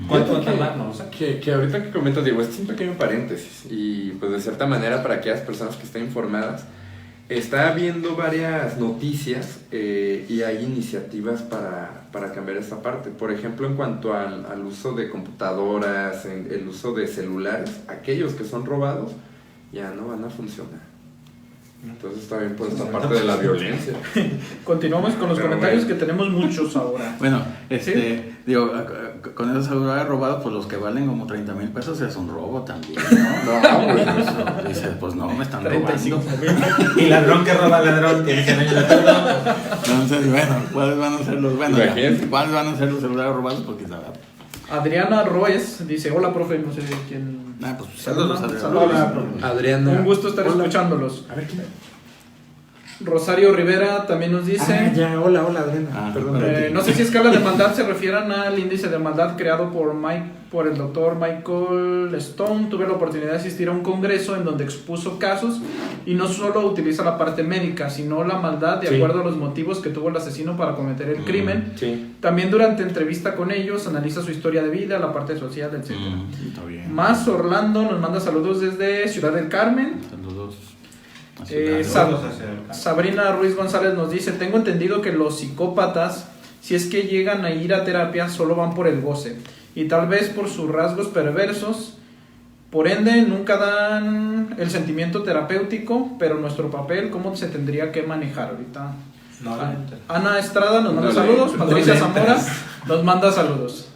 ¿Cuánto tardar? No, o sea, que ahorita que comentas, digo, este es un pequeño paréntesis y pues de cierta manera para aquellas personas que estén informadas, está habiendo varias noticias y hay iniciativas para cambiar esta parte. Por ejemplo, en cuanto al uso de computadoras, el uso de celulares, aquellos que son robados ya no van a funcionar. Entonces está bien por esta parte de la violencia. Continuamos con los comentarios, que tenemos muchos ahora. Bueno, digo, con esos celulares robados, pues los que valen como 30,000 pesos es un robo también, ¿no? Dices, pues no, me están robando. Y ladrón que roba ladrón tiene 100 años de turno. Entonces, bueno, ¿cuáles van a ser los celulares robados? Porque sabrá. Adriana Roes dice: hola, profe, no sé quién. Pues saludos, Hola, Adriana. Un gusto estar escuchándolos. A ver quién. Rosario Rivera también nos dice: hola Adriana. Perdón. No sé si escala de maldad se refieran al índice de maldad creado por el doctor Michael Stone. Tuve la oportunidad de asistir a un congreso en donde expuso casos y no solo utiliza la parte médica, sino la maldad de acuerdo a los motivos que tuvo el asesino para cometer el crimen. También durante entrevista con ellos analiza su historia de vida, la parte social, etc. Más Orlando nos manda saludos desde Ciudad del Carmen. Saludos. Sabrina Ruiz González nos dice: tengo entendido que los psicópatas, si es que llegan a ir a terapia, solo van por el goce y tal vez por sus rasgos perversos, por ende nunca dan el sentimiento terapéutico. Pero nuestro papel, ¿cómo se tendría que manejar ahorita? No la enter. Ana Estrada nos manda No saludos, le- Patricia no le Zamora entras. nos manda saludos.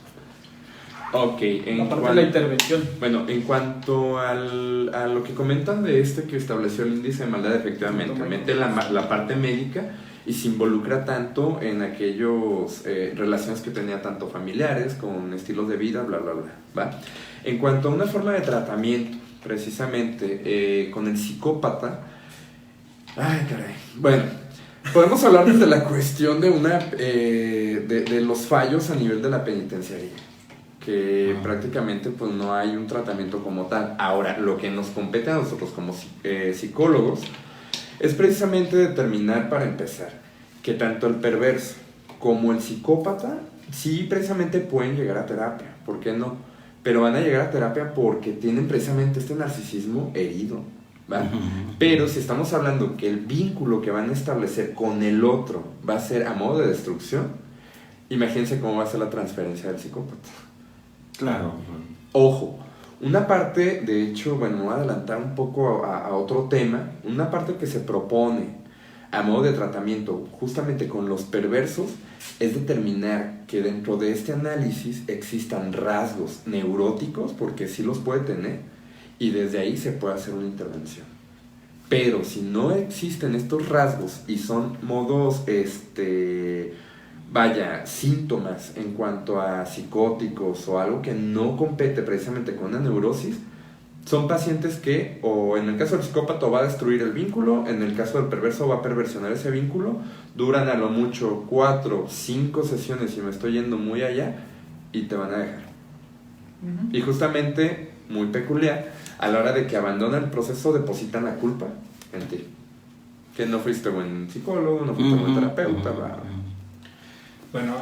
Ok, La parte de la intervención. Bueno, en cuanto a lo que comentan de que estableció el índice de maldad, efectivamente, mete la parte médica y se involucra tanto en aquellos relaciones que tenía tanto familiares, con estilos de vida, bla, bla, bla, ¿va? En cuanto a una forma de tratamiento, precisamente, con el psicópata, ay, caray, bueno, podemos hablar desde la cuestión de de los fallos a nivel de la penitenciaría, que prácticamente pues no hay un tratamiento como tal. Ahora, lo que nos compete a nosotros como psicólogos es precisamente determinar, para empezar, que tanto el perverso como el psicópata sí precisamente pueden llegar a terapia, ¿por qué no? Pero van a llegar a terapia porque tienen precisamente este narcisismo herido, ¿va? Pero si estamos hablando que el vínculo que van a establecer con el otro va a ser a modo de destrucción, imagínense cómo va a ser la transferencia del psicópata. Claro. Ojo, una parte, de hecho, bueno, me voy a adelantar un poco a otro tema, una parte que se propone a modo de tratamiento justamente con los perversos es determinar que dentro de este análisis existan rasgos neuróticos, porque sí los puede tener, y desde ahí se puede hacer una intervención. Pero si no existen estos rasgos y son modos, síntomas en cuanto a psicóticos o algo que no compete precisamente con una neurosis, son pacientes que, o en el caso del psicópata, va a destruir el vínculo, en el caso del perverso va a perversionar ese vínculo, duran a lo mucho 4, 5 sesiones, si me estoy yendo muy allá, y te van a dejar. Y justamente, muy peculiar, a la hora de que abandonan el proceso, depositan la culpa en ti. Que no fuiste buen psicólogo, no fuiste buen terapeuta, bla. Bueno,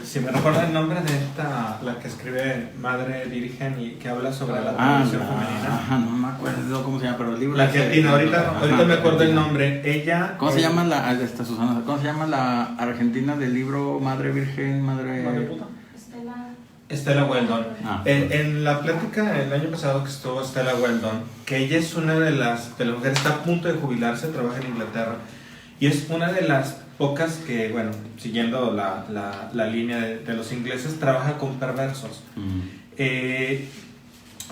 si me recuerda el nombre de la que escribe Madre Virgen y que habla sobre la tradición femenina. No me acuerdo cómo se llama, pero el libro... La argentina, ahorita me acuerdo el nombre. Ella... ¿Cómo se llama Susana? ¿Cómo se llama la argentina del libro Madre Virgen, Madre puta? Stella Weldon. En la plática el año pasado que estuvo Stella Weldon, que ella es una de las mujeres, está a punto de jubilarse, trabaja en Inglaterra, y es una de las pocas que, bueno, siguiendo la línea de los ingleses, trabaja con perversos.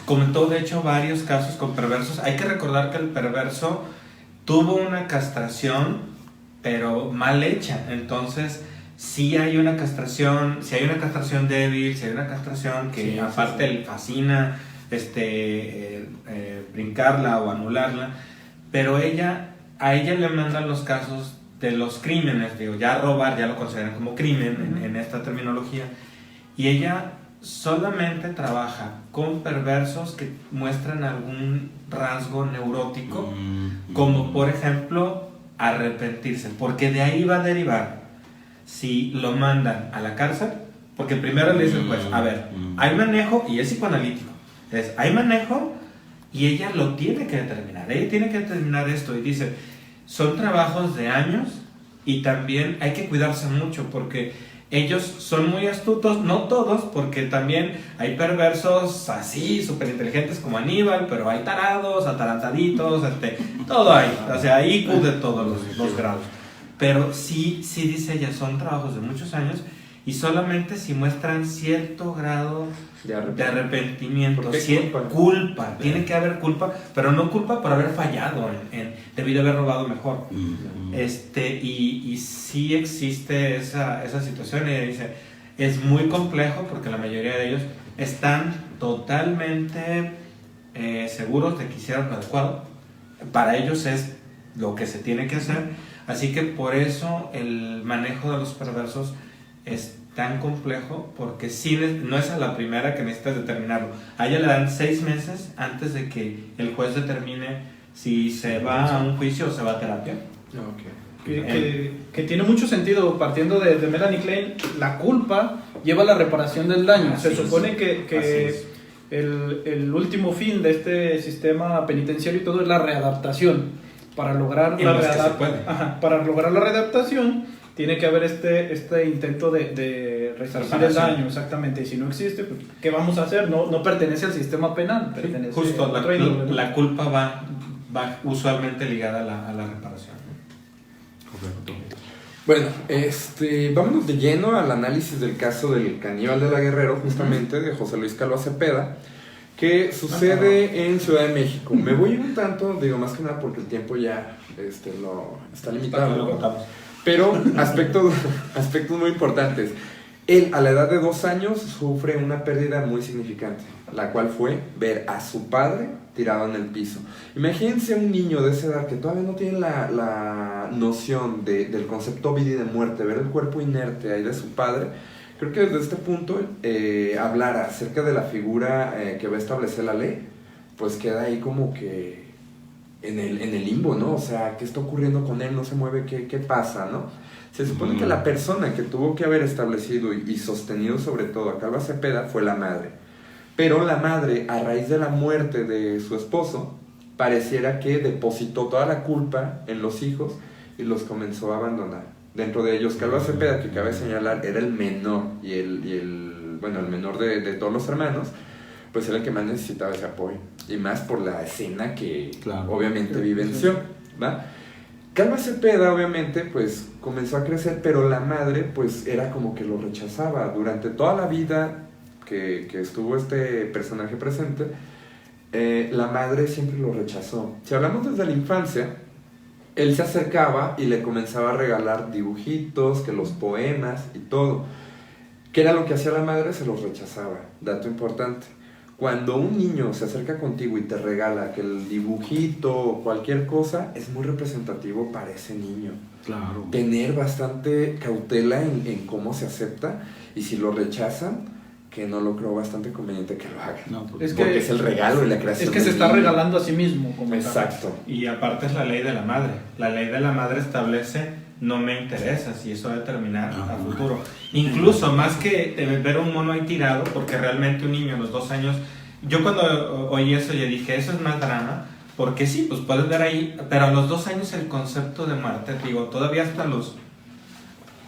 Comentó de hecho varios casos con perversos. Hay que recordar que el perverso tuvo una castración, pero mal hecha. Entonces, si hay una castración débil, si hay una castración que aparte le fascina brincarla o anularla, pero a ella le mandan los casos de los crímenes, digo, ya robar ya lo consideran como crimen en esta terminología, y ella solamente trabaja con perversos que muestran algún rasgo neurótico, como por ejemplo arrepentirse, porque de ahí va a derivar si lo mandan a la cárcel, porque primero le dice el juez, a ver, hay manejo, y es psicoanalítico, hay manejo y ella lo tiene que determinar, ella tiene que determinar esto, y dice, son trabajos de años y también hay que cuidarse mucho porque ellos son muy astutos, no todos, porque también hay perversos así, súper inteligentes como Aníbal, pero hay tarados, atarantaditos, todo hay, o sea, IQ de todos los grados. Pero sí dice ella, son trabajos de muchos años y solamente si muestran cierto grado de arrepentimiento, culpa, tiene que haber culpa, pero no culpa por haber fallado, debido a haber robado mejor. Y sí existe esa situación, y ella dice, es muy complejo porque la mayoría de ellos están totalmente seguros de que hicieron lo adecuado, para ellos es lo que se tiene que hacer, así que por eso el manejo de los perversos es tan complejo, porque sí, no es a la primera que necesitas determinarlo. A ella le dan 6 meses antes de que el juez determine si se va a un juicio o se va a terapia. Que tiene mucho sentido, partiendo de Melanie Klein, la culpa lleva a la reparación del daño. Se supone que el último fin de este sistema penitenciario y todo es la readaptación. Para lograr para lograr la readaptación tiene que haber este intento de resarcir el daño, exactamente, y si no existe, pues, ¿qué vamos a hacer? No pertenece al sistema penal, pertenece justo, a otro índole, ¿no? la culpa va usualmente ligada a la reparación. Correcto. Bueno, vámonos de lleno al análisis del caso del caníbal de la Guerrero, justamente, de José Luis Calva Cepeda, que sucede en Ciudad de México. Me voy un tanto, digo, más que nada porque el tiempo ya está limitado. Pero aspectos muy importantes. Él, a la edad de 2 años, sufre una pérdida muy significante, la cual fue ver a su padre tirado en el piso. Imagínense un niño de esa edad que todavía no tiene la noción del concepto vida y de muerte, ver el cuerpo inerte ahí de su padre. Creo que desde este punto, hablar acerca de la figura que va a establecer la ley, pues queda ahí como que en el limbo, ¿no? O sea, ¿qué está ocurriendo con él? No se mueve, ¿qué pasa, no? Se supone que la persona que tuvo que haber establecido y sostenido sobre todo a Calva Cepeda fue la madre. Pero la madre, a raíz de la muerte de su esposo, pareciera que depositó toda la culpa en los hijos y los comenzó a abandonar. Dentro de ellos, Calva Cepeda, que cabe señalar, era el menor y el menor de todos los hermanos, pues era el que más necesitaba ese apoyo. Y más por la escena que obviamente vivenció, ¿va? Calva Cepeda, obviamente, pues comenzó a crecer, pero la madre, pues era como que lo rechazaba. Durante toda la vida que estuvo este personaje presente, la madre siempre lo rechazó. Si hablamos desde la infancia, él se acercaba y le comenzaba a regalar dibujitos, que los poemas y todo. ¿Qué era lo que hacía la madre? Se los rechazaba. Dato importante. Cuando un niño se acerca contigo y te regala que el dibujito o cualquier cosa, es muy representativo para ese niño. Claro. Tener bastante cautela en cómo se acepta, y si lo rechazan, que no lo creo bastante conveniente que lo hagan. No, porque es el regalo y la creación. Es que se está regalando a sí mismo. Como exacto. tal. Y aparte es la ley de la madre. La ley de la madre establece: no me interesa si eso va a terminar a futuro. Incluso más que ver un mono ahí tirado, porque realmente un niño a los 2 años, yo cuando oí eso yo dije, eso es más drama, porque sí, pues puedes ver ahí, pero a los 2 años el concepto de muerte, digo, todavía hasta los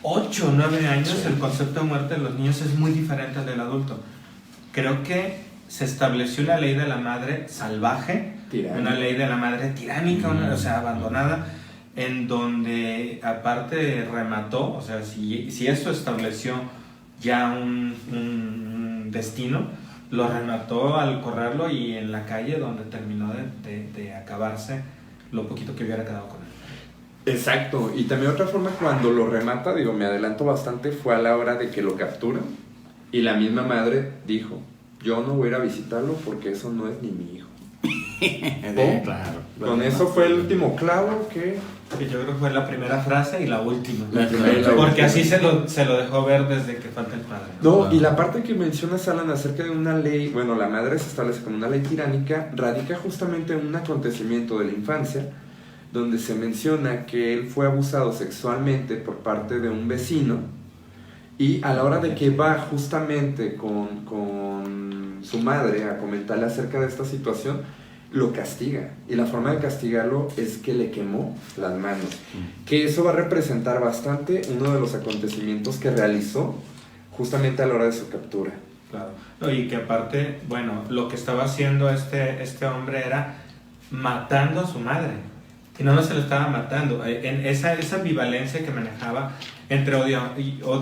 8 o 9 años el concepto de muerte de los niños es muy diferente al del adulto. Creo que se estableció una ley de la madre salvaje, una ley de la madre tiránica, o sea, abandonada, en donde aparte remató, o sea, si eso estableció ya un destino, lo remató al correrlo y en la calle donde terminó de acabarse lo poquito que hubiera quedado con él. Exacto, y también otra forma cuando lo remata, digo, me adelanto bastante, fue a la hora de que lo capturan y la misma madre dijo, yo no voy a ir a visitarlo porque eso no es ni mi hijo. Claro. Con eso fue el último clavo que yo creo que fue la primera frase y la última. Porque porque así se lo dejó ver desde que falta el padre. No, y la parte que mencionas, Alan, acerca de una ley, bueno, la madre se establece como una ley tiránica, radica justamente en un acontecimiento de la infancia, donde se menciona que él fue abusado sexualmente por parte de un vecino, y a la hora de que va justamente con su madre a comentarle acerca de esta situación, lo castiga, y la forma de castigarlo es que le quemó las manos, que eso va a representar bastante uno de los acontecimientos que realizó justamente a la hora de su captura. Claro, y que aparte, bueno, lo que estaba haciendo este hombre era matando a su madre, y no se lo estaba matando, en esa ambivalencia que manejaba entre odio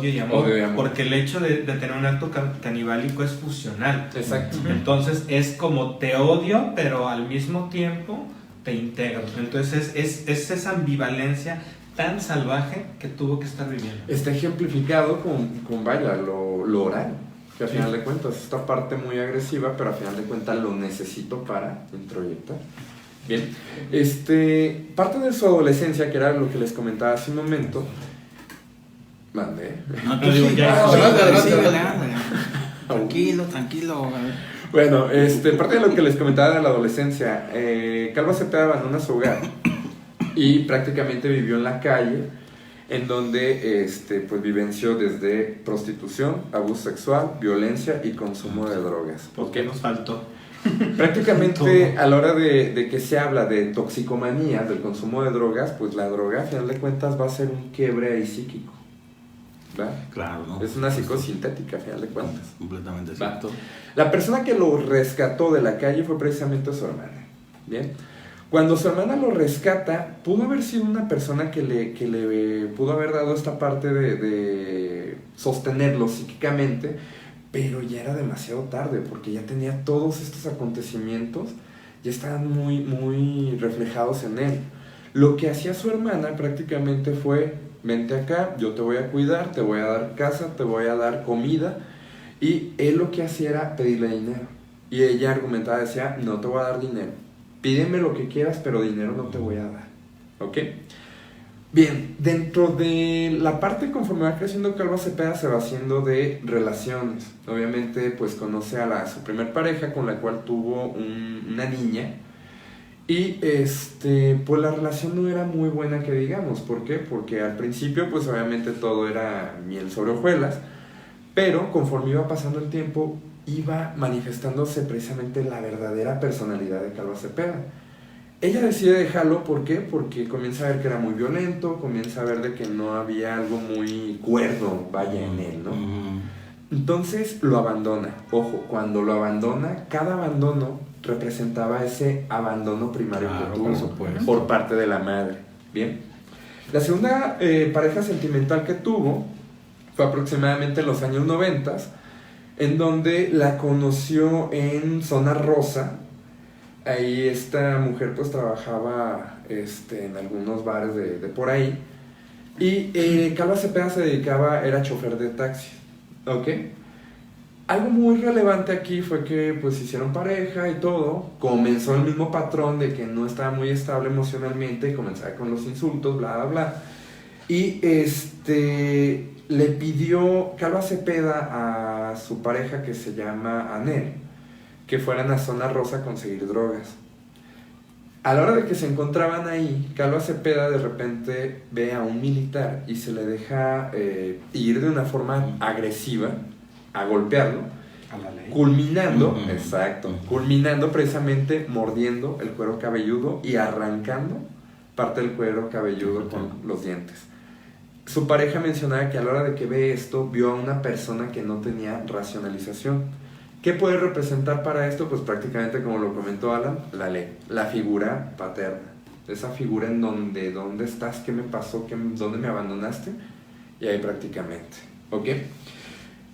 y amor, porque el hecho de tener un acto canibálico es fusional. Exacto. Entonces es como te odio, pero al mismo tiempo te integro. Entonces es esa ambivalencia tan salvaje que tuvo que estar viviendo. Está ejemplificado con vaya, lo oral, que al final de cuentas, esta parte muy agresiva, pero al final de cuentas lo necesito para introyectar. Bien, parte de su adolescencia, que era lo que les comentaba hace un momento, mandé. No te digo ya. Tranquilo. Bueno, parte de lo que les comentaba de la adolescencia, Calva Cepeda abandona su hogar y prácticamente vivió en la calle, en donde pues vivenció desde prostitución, abuso sexual, violencia y consumo de drogas. ¿Por qué nos faltó? Prácticamente a la hora de que se habla de toxicomanía, del consumo de drogas, pues la droga, a final de cuentas, va a ser un quiebre ahí psíquico. ¿Va? Claro, ¿no? Es una psicosintética, a final de cuentas. Completamente cierto. La persona que lo rescató de la calle fue precisamente su hermana. Bien. Cuando su hermana lo rescata, pudo haber sido una persona que le pudo haber dado esta parte de sostenerlo psíquicamente, pero ya era demasiado tarde, porque ya tenía todos estos acontecimientos, ya estaban muy, muy reflejados en él. Lo que hacía su hermana prácticamente fue: vente acá, yo te voy a cuidar, te voy a dar casa, te voy a dar comida. Y él lo que hacía era pedirle dinero. Y ella argumentaba, decía: no te voy a dar dinero. Pídeme lo que quieras, pero dinero no te voy a dar. ¿Ok? Bien, dentro de la parte conforme va creciendo, Calva Cepeda se va haciendo de relaciones. Obviamente, pues conoce a su primer pareja, con la cual tuvo una niña. Y pues la relación no era muy buena, que digamos. ¿Por qué? Porque al principio, pues obviamente todo era miel sobre hojuelas. Pero conforme iba pasando el tiempo, iba manifestándose precisamente la verdadera personalidad de Calva Cepeda. Ella decide dejarlo, ¿por qué? Porque comienza a ver que era muy violento, comienza a ver de que no había algo muy cuerdo, vaya, en él, ¿no? Entonces lo abandona. Ojo, cuando lo abandona, cada abandono representaba ese abandono primario, claro, que tuvo por parte de la madre. Bien. La segunda pareja sentimental que tuvo fue aproximadamente en los años 90, en donde la conoció en Zona Rosa. Ahí esta mujer pues trabajaba en algunos bares de por ahí. Y Calva Cepeda era chofer de taxi. ¿Ok? Algo muy relevante aquí fue que pues hicieron pareja y todo. Comenzó el mismo patrón de que no estaba muy estable emocionalmente y comenzaba con los insultos, bla, bla, bla. Y le pidió Calva Cepeda a su pareja, que se llama Anel, que fueran a Zona Rosa a conseguir drogas. A la hora de que se encontraban ahí, Calva Cepeda de repente ve a un militar y se le deja ir de una forma agresiva a golpearlo, A la ley. culminando precisamente mordiendo el cuero cabelludo y arrancando parte del cuero cabelludo con los dientes. Su pareja mencionaba que a la hora de que ve esto, vio a una persona que no tenía racionalización. ¿Qué puede representar para esto? Pues prácticamente, como lo comentó Alan, la ley, la figura paterna. Esa figura en donde, ¿dónde estás? ¿Qué me pasó? ¿Dónde me abandonaste? Y ahí prácticamente, ¿ok?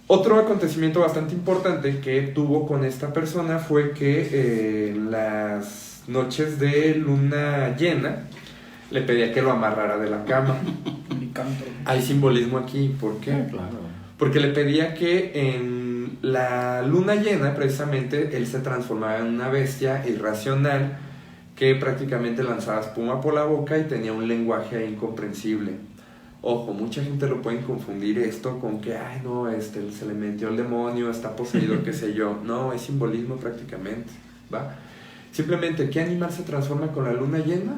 Otro acontecimiento bastante importante que tuvo con esta persona fue que en las noches de luna llena le pedía que lo amarrara de la cama. Hay simbolismo aquí, ¿por qué? Claro. Porque le pedía que en la luna llena, precisamente, él se transformaba en una bestia irracional que prácticamente lanzaba espuma por la boca y tenía un lenguaje incomprensible. Ojo, mucha gente lo puede confundir esto con que, ay no, se le metió el demonio, está poseído, qué sé yo. No, es simbolismo prácticamente, ¿va? Simplemente, ¿qué animal se transforma con la luna llena?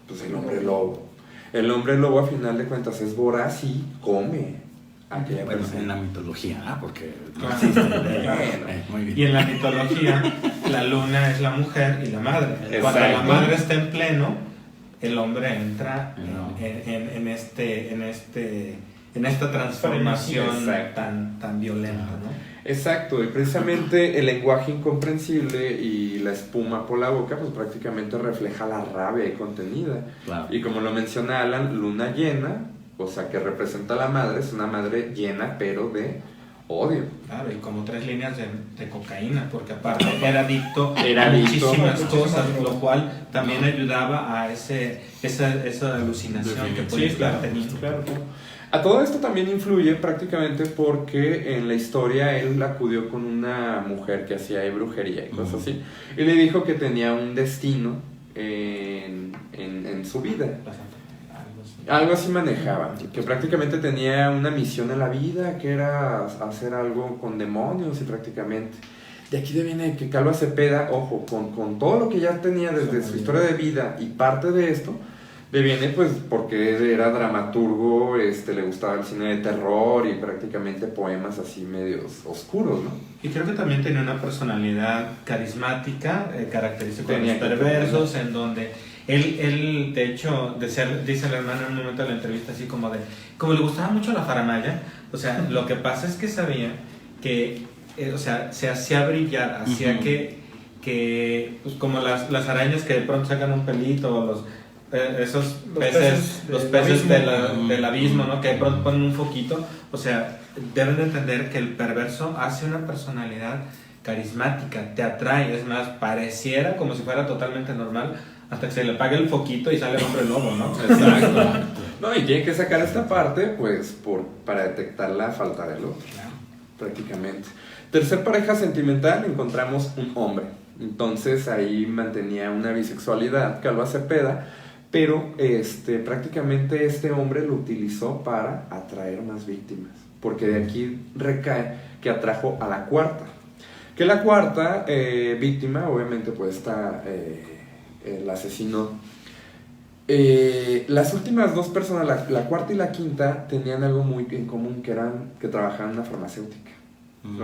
Pues el hombre lobo. El hombre lobo, a final de cuentas, es voraz y come a aquella persona. En la mitología, porque no Claro. existe. Muy bien. Y en la mitología, la luna es la mujer y la madre. Exacto. Cuando la madre está en pleno, el hombre entra No. en esta transformación Exacto. tan violenta, ¿no? Exacto, y precisamente el lenguaje incomprensible y la espuma por la boca, pues prácticamente refleja la rabia ahí contenida. Claro. Y como lo menciona Alan, luna llena, o sea que representa a la madre, es una madre llena pero de odio. Claro, y como 3 líneas de cocaína, porque aparte era adicto Era a adicto. muchísimas cosas, lo cual también ayudaba a esa alucinación que podía estar teniendo. Claro. A todo esto también influye prácticamente porque en la historia él acudió con una mujer que hacía brujería y cosas así, y le dijo que tenía un destino en su vida. Algo así manejaba, que prácticamente tenía una misión en la vida, que era hacer algo con demonios y prácticamente. De aquí viene que Calva Cepeda, ojo, con todo lo que ya tenía desde su historia de vida y parte de esto, le viene pues porque era dramaturgo, le gustaba el cine de terror y prácticamente poemas así medios oscuros, ¿no? Y creo que también tenía una personalidad carismática, característica de Tenía los perversos, en donde él de hecho, dice el hermano en un momento de la entrevista, así como le gustaba mucho la faramaya, o sea, lo que pasa es que sabía que, o sea, se hacía brillar, hacía que que pues como las arañas que de pronto sacan un pelito, o esos Los peces, peces los del peces abismo. del abismo, ¿no? Que de pronto ponen un foquito. O sea, deben de entender que el perverso hace una personalidad carismática, te atrae, es más, pareciera como si fuera totalmente normal, hasta que se le apaga el foquito y sale el hombre lobo, ¿no? Exacto. No, y tiene que sacar esta parte, pues, para detectar la falta del otro, prácticamente. Tercer pareja sentimental, encontramos un hombre. Entonces ahí mantenía una bisexualidad, Calva Cepeda, pero prácticamente este hombre lo utilizó para atraer más víctimas, porque de aquí recae que atrajo a la cuarta. Que la cuarta víctima, obviamente, pues está el asesino. Las últimas dos personas, la cuarta y la quinta, tenían algo muy en común, que trabajaban en una farmacéutica.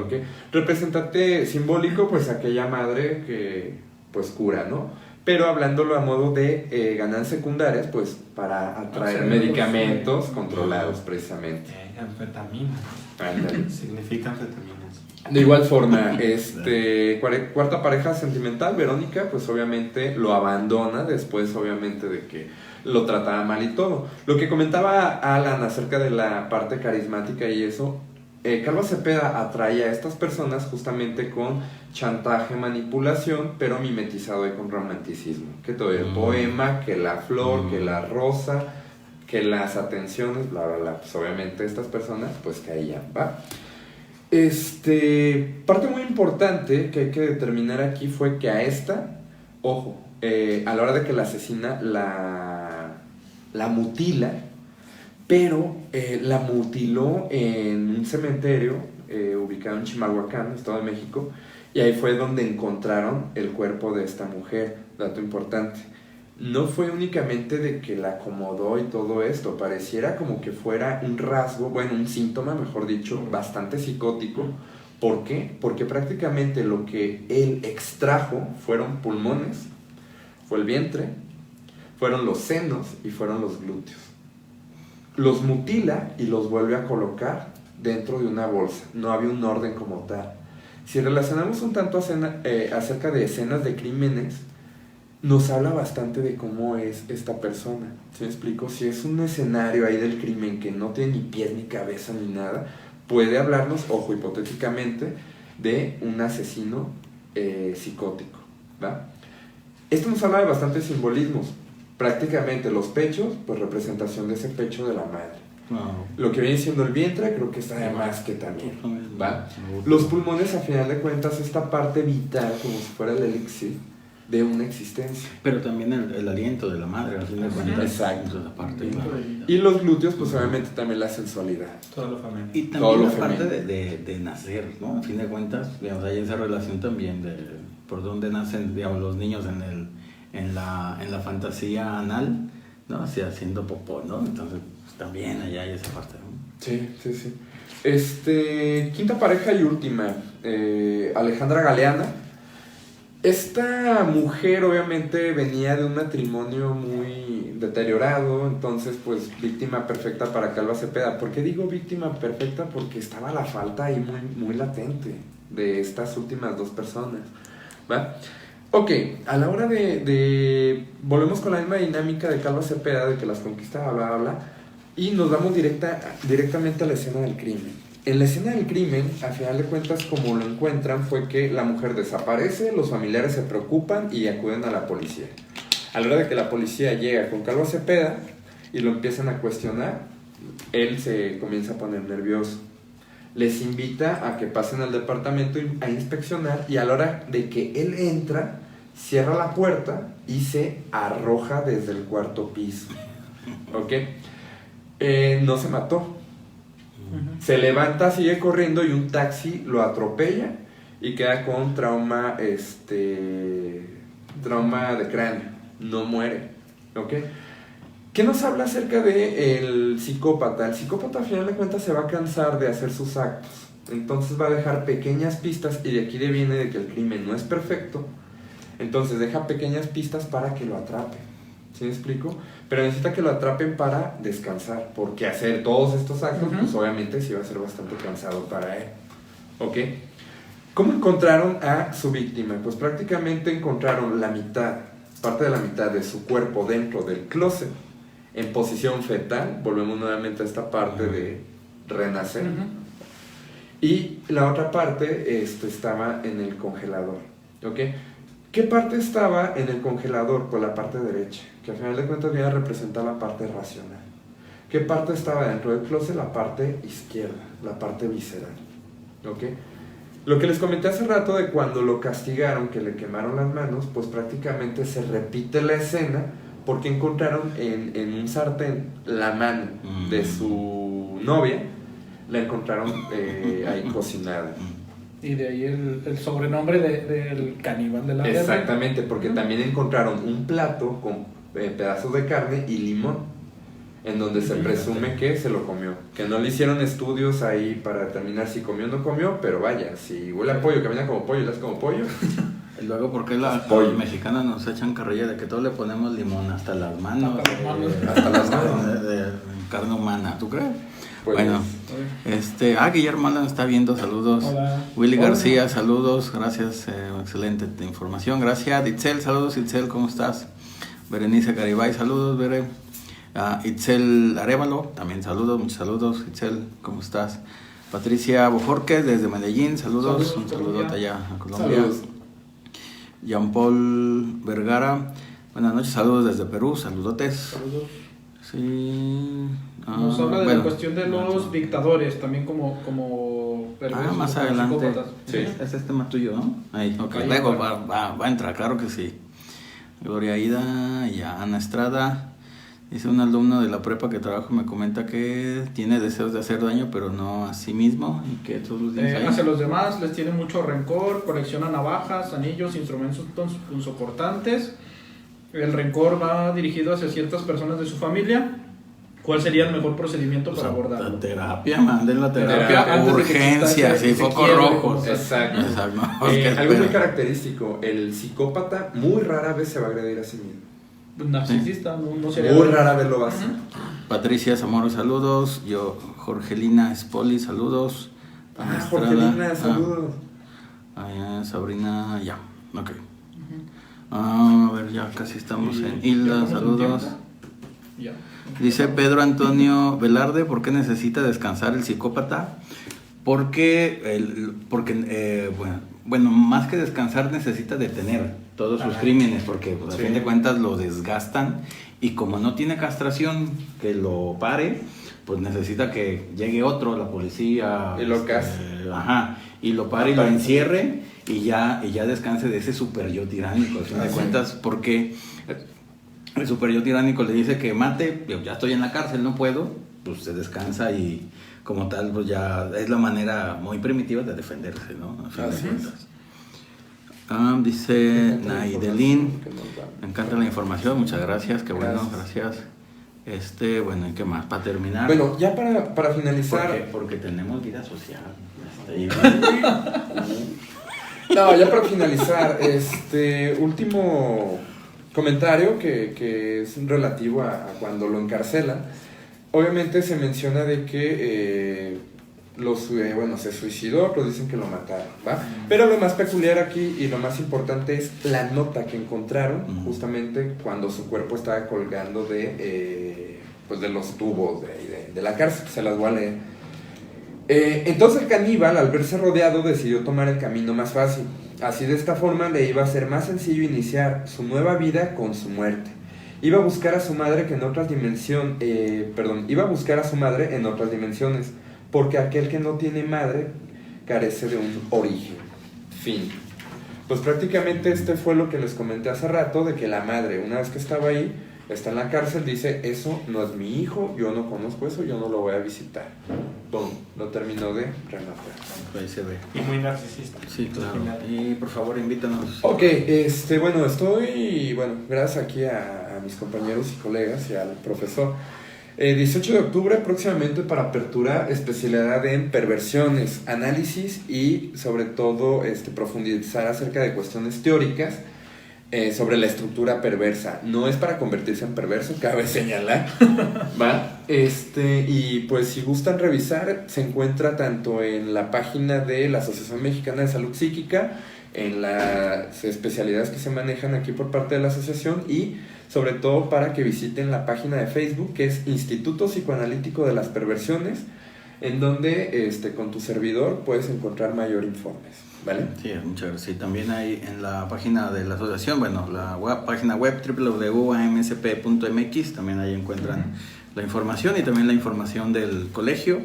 ¿Okay? Representante simbólico, pues aquella madre que pues cura, ¿no? Pero hablándolo a modo de ganancias secundarias, pues para atraer medicamentos controlados precisamente. Anfetaminas. Ándale. Significa anfetaminas. De igual forma, cuarta pareja sentimental, Verónica, pues obviamente lo abandona después, obviamente, de que lo trataba mal y todo. Lo que comentaba Alan acerca de la parte carismática y eso, Calva Cepeda atrae a estas personas justamente con chantaje, manipulación, pero mimetizado con romanticismo. Que todo el poema, que la flor, que la rosa, que las atenciones, bla, bla, bla. Pues obviamente estas personas pues caían, ¿va? Parte muy importante que hay que determinar aquí fue que a esta, ojo, a la hora de que la asesina, la mutila, pero la mutiló en un cementerio ubicado en Chimalhuacán, Estado de México, y ahí fue donde encontraron el cuerpo de esta mujer. Dato importante, no fue únicamente de que la acomodó y todo esto, pareciera como que fuera un rasgo, bueno, un síntoma, mejor dicho, bastante psicótico. ¿Por qué? Porque prácticamente lo que él extrajo fueron pulmones, fue el vientre, fueron los senos y fueron los glúteos. Los mutila y los vuelve a colocar dentro de una bolsa. No había un orden como tal. Si relacionamos un tanto acerca de escenas de crímenes, nos habla bastante de cómo es esta persona. ¿Sí me explico? Si es un escenario ahí del crimen que no tiene ni pies ni cabeza ni nada, puede hablarnos, ojo, hipotéticamente, de un asesino psicótico, ¿va? Esto nos habla de bastantes simbolismos. Prácticamente los pechos, pues representación de ese pecho de la madre. Wow. Lo que viene siendo el vientre, creo que está de más que también, ¿va? Los pulmones, a final de cuentas, esta parte vital, como si fuera el elixir de una existencia. Pero también el aliento de la madre, al fin de cuentas. Exacto. Esa parte, Y los glúteos, pues obviamente también la sensualidad. Todo lo femenino. y todo también lo la parte femenino. de nacer, ¿no? A fin de cuentas, digamos, hay esa relación también de por dónde nacen, digamos, los niños en la fantasía anal, ¿no? Así haciendo popó, ¿no? Entonces, pues, también allá hay esa parte, ¿no? Sí, sí, sí. Quinta pareja y última, Alejandra Galeana. Esta mujer obviamente venía de un matrimonio muy deteriorado, entonces pues víctima perfecta para Calva Cepeda. ¿Por qué digo víctima perfecta? Porque estaba la falta ahí muy, muy latente de estas últimas dos personas, ¿va? Ok, a la hora volvemos con la misma dinámica de Calva Cepeda, de que las conquista, bla, bla, bla, y nos vamos directamente a la escena del crimen. En la escena del crimen, a final de cuentas, como lo encuentran, fue que la mujer desaparece, los familiares se preocupan y acuden a la policía. A la hora de que la policía llega con Calva Cepeda y lo empiezan a cuestionar, él se comienza a poner nervioso. Les invita a que pasen al departamento a inspeccionar, y a la hora de que él entra, cierra la puerta y se arroja desde el cuarto piso. ¿Ok? No se mató. Se levanta, sigue corriendo y un taxi lo atropella y queda con trauma de cráneo. No muere. ¿Ok? ¿Qué nos habla acerca del psicópata? El psicópata, al final de cuentas, se va a cansar de hacer sus actos. Entonces va a dejar pequeñas pistas, y de aquí viene de que el crimen no es perfecto. Entonces deja pequeñas pistas para que lo atrapen. ¿Sí me explico? Pero necesita que lo atrapen para descansar, porque hacer todos estos actos, pues obviamente sí va a ser bastante cansado para él. ¿Ok? ¿Cómo encontraron a su víctima? Pues prácticamente encontraron parte de la mitad de su cuerpo dentro del closet, en posición fetal. Volvemos nuevamente a esta parte de renacer. Y la otra parte estaba en el congelador. ¿Ok? ¿Qué parte estaba en el congelador? Pues la parte derecha, que al final de cuentas viene a representar la parte racional. ¿Qué parte estaba dentro del closet? La parte izquierda, la parte visceral. ¿Ok? Lo que les comenté hace rato de cuando lo castigaron, que le quemaron las manos, pues prácticamente se repite la escena porque encontraron en un sartén la mano de su novia, la encontraron ahí cocinada. Y de ahí el sobrenombre del caníbal de la guerra. Exactamente, porque también encontraron un plato con pedazos de carne y limón, en donde se presume que se lo comió. Que no le hicieron estudios ahí para determinar si comió o no comió, pero vaya, si huele a pollo, camina como pollo, le hace como pollo. Y luego, ¿por qué los mexicanos nos echan carrilla de que todos le ponemos limón hasta las manos? Hasta las manos. De carne humana, ¿tú crees? Pues, bueno, Guillermo Alan está viendo, saludos. Hola. Willy García, saludos, gracias, excelente información, gracias. Itzel, saludos, Itzel, ¿cómo estás? Berenice Garibay, saludos, Bere. Itzel Arevalo, también saludos, muchos saludos. Itzel, ¿cómo estás? Patricia Bojorquez, desde Medellín, saludos, un saludote allá a Colombia. Saludos. Jean Paul Vergara, buenas noches, saludos desde Perú, saludotes. Saludos. Sí. Nos habla de la cuestión de los dictadores, también como más adelante. psicópatas. Sí. Ese es tema tuyo, ¿no? Ahí, ok. Ahí Luego va. va a entrar, claro que sí. Gloria Ida y a Ana Estrada. Dice un alumno de la prepa que trabajo, me comenta que tiene deseos de hacer daño, pero no a sí mismo. Y que todos los días Hacia los demás les tiene mucho rencor, colecciona navajas, anillos, instrumentos punzocortantes. El rencor va dirigido hacia ciertas personas de su familia. ¿Cuál sería el mejor procedimiento para abordarlo? Terapia, manden la Terapia antes de que urgencia, se sí, focos quiebre, rojos. Exacto. Exacto. Algo muy característico, el psicópata muy rara vez se va a agredir a sí mismo. Narcisista, no sería. Muy rara vez lo va a hacer. Patricia Zamora, saludos. Yo, Jorgelina Espoli, saludos. Ana Estrada, Jorgelina, saludos. Sabrina, ya, ok. A ver, ya casi estamos en Hilda, saludos. Ya. Dice Pedro Antonio Velarde, ¿por qué necesita descansar el psicópata? Porque bueno, más que descansar necesita detener todos sus crímenes, porque pues, a fin de cuentas lo desgastan, y como no tiene castración que lo pare, pues necesita que llegue otro, la policía, Y lo case. y lo pare y lo encierre, y ya descanse de ese super yo tiránico, a fin de cuentas, porque el super yo tiránico le dice que mate, yo ya estoy en la cárcel, no puedo, pues se descansa, y como tal, pues ya es la manera muy primitiva de defenderse, ¿no? A fin de cuentas. Dice Naidelin, me encanta la información, muchas gracias, qué bueno, gracias. Bueno, ¿y qué más? Para terminar. Bueno, ya para finalizar. Porque tenemos vida social. No, ya para finalizar, último comentario que es relativo a cuando lo encarcelan. Obviamente se menciona de que se suicidó, otros dicen que lo mataron, ¿va? Pero lo más peculiar aquí y lo más importante es la nota que encontraron justamente cuando su cuerpo estaba colgando de los tubos de la cárcel. Se las voy a leer. Entonces el caníbal, al verse rodeado, decidió tomar el camino más fácil. Así, de esta forma le iba a ser más sencillo iniciar su nueva vida con su muerte. Iba a buscar a su madre en otras dimensiones, porque aquel que no tiene madre carece de un origen. Fin. Pues prácticamente fue lo que les comenté hace rato, de que la madre, una vez que estaba ahí, está en la cárcel, dice, eso no es mi hijo, yo no conozco eso, yo no lo voy a visitar. Pum, lo terminó de rematar. Ahí se ve. Y muy narcisista. Sí, claro. Y por favor, invítanos. Ok, gracias aquí a mis compañeros y colegas y al profesor. 18 de octubre próximamente para apertura, especialidad en perversiones, análisis y sobre todo profundizar acerca de cuestiones teóricas. sobre la estructura perversa. No es para convertirse en perverso, cabe señalar, ¿va? Y pues si gustan revisar, se encuentra tanto en la página de la Asociación Mexicana de Salud Psíquica, en las especialidades que se manejan aquí por parte de la asociación, y sobre todo para que visiten la página de Facebook, que es Instituto Psicoanalítico de las Perversiones, en donde con tu servidor puedes encontrar mayor informes, ¿vale? Sí, muchas gracias. Sí, también hay en la página de la asociación, bueno, página web www.amsp.mx, también ahí encuentran la información, y también la información del colegio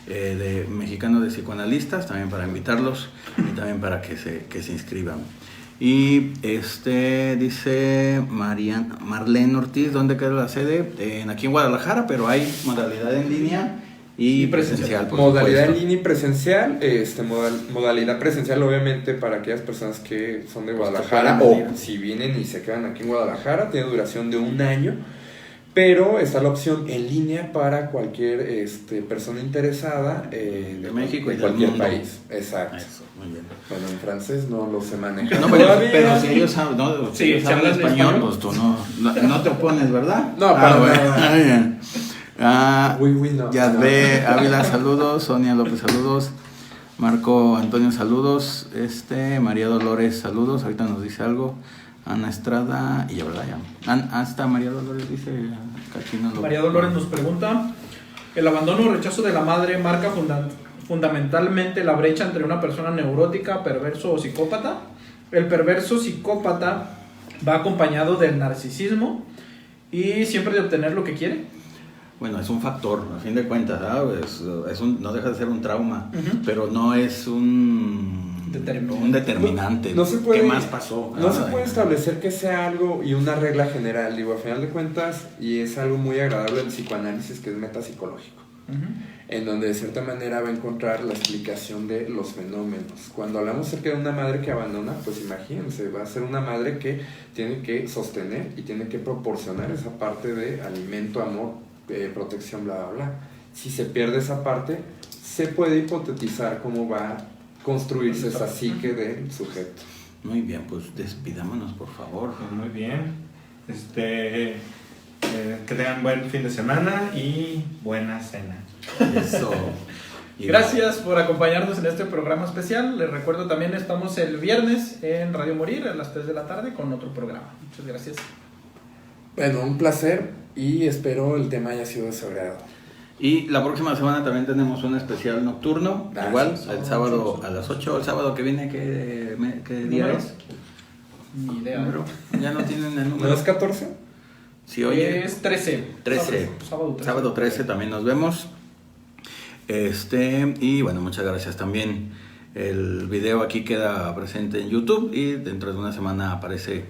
de Mexicano de Psicoanalistas, también para invitarlos y también para que se inscriban. Y dice Marlene Ortiz, ¿dónde queda la sede? Aquí en Guadalajara, pero hay modalidad en línea y presencial, por modalidad supuesto. en línea y presencial, modalidad presencial obviamente para aquellas personas que son de Guadalajara, o si vienen y se quedan aquí en Guadalajara, tiene duración de 1 año, pero está la opción en línea para cualquier persona interesada de México y de del cualquier mundo. país. Exacto. Eso, muy bien. Bueno, en francés no lo sé manejar. No, pero si ellos hablan, si ellos hablan español, pues tú no te opones, ¿verdad? No, para bueno. nada. Bien. No. Yadvé Ávila, saludos. Sonia López, saludos. Marco Antonio, saludos. María Dolores, saludos. Ahorita nos dice algo. Ana Estrada, y ya, ¿verdad? Ya. Hasta María Dolores dice. Cachino, María Dolores nos pregunta: ¿el abandono o rechazo de la madre marca fundamentalmente la brecha entre una persona neurótica, perverso o psicópata? El perverso psicópata va acompañado del narcisismo y siempre de obtener lo que quiere. Bueno, es un factor, a fin de cuentas, ¿sabes? No deja de ser un trauma, pero no es un determinante. No se puede, ¿qué más pasó? No se puede establecer que sea algo y una regla general, digo, a final de cuentas, y es algo muy agradable del psicoanálisis, que es metapsicológico, en donde de cierta manera va a encontrar la explicación de los fenómenos. Cuando hablamos acerca de una madre que abandona, pues imagínense, va a ser una madre que tiene que sostener y tiene que proporcionar esa parte de alimento, amor, protección, bla, bla, bla. Si se pierde esa parte, se puede hipotetizar cómo va a construirse esa psique del sujeto. Muy bien, pues despidámonos, por favor. Muy bien. Que tengan buen fin de semana y buena cena. Eso. Y gracias por acompañarnos en este programa especial. Les recuerdo también, estamos el viernes en Radio Morir a las 3 de la tarde con otro programa. Muchas gracias. Bueno, un placer y espero el tema haya sido de su agrado. Y la próxima semana también tenemos un especial nocturno, igual, el sábado a las 8. El sábado que viene, ¿qué día es? Ni idea. ¿Número? ¿Ya no tienen el número? ¿No es 14? Sí, oye. Es 13. 13. Sábado 13 también nos vemos. Y bueno, muchas gracias también. El video aquí queda presente en YouTube y dentro de una semana aparece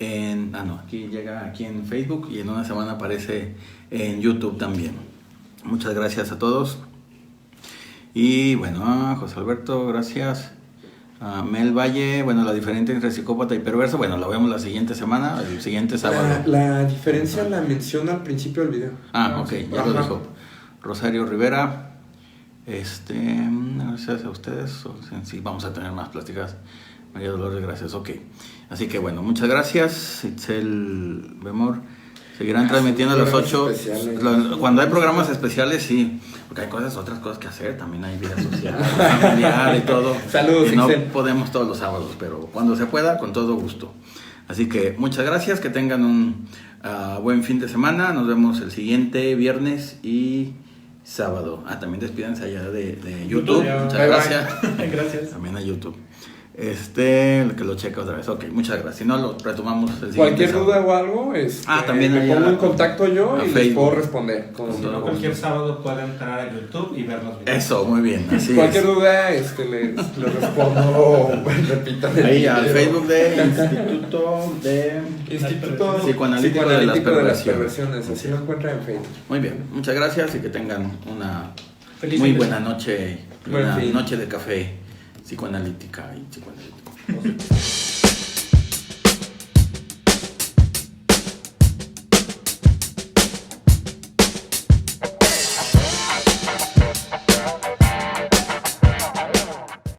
aquí llega aquí en Facebook y en una semana aparece en YouTube también. Muchas gracias a todos. Y bueno, José Alberto, gracias. Mel Valle, bueno, la diferencia entre psicópata y perverso, bueno, la vemos la siguiente semana, el siguiente sábado. La diferencia la menciona al principio del video. Ok, ya lo dijo. Rosario Rivera, gracias a ustedes. Sí, vamos a tener más pláticas. María Dolores, gracias, ok. Así que bueno, muchas gracias. Itzel Bemor. Seguirán transmitiendo a las 8. Cuando hay programas especiales, sí. Porque hay otras cosas que hacer. También hay vida social, familiar y todo. Saludos, y no Itzel. podemos todos los sábados, pero cuando se pueda, con todo gusto. Así que muchas gracias. Que tengan un buen fin de semana. Nos vemos el siguiente viernes y sábado. También despídense allá de YouTube. Muchas gracias. Gracias. También a YouTube. Que lo cheque otra vez. Ok, muchas gracias. Si no, lo retomamos el siguiente Cualquier sábado. duda o algo, también me allá pongo en contacto yo a y les Facebook. puedo responder. Si no, cualquier sábado pueden entrar a YouTube y ver los videos. Eso, muy bien. Así Cualquier es. duda, les respondo. Repitan el Ahí al video. Facebook de Instituto Psicoanalítico de las Perversiones. Así lo encuentran en Facebook. Muy bien, muchas gracias y que tengan una Feliz muy fin de buena noche, Buen una fin. noche de café psicoanalítica y psicoanalítico.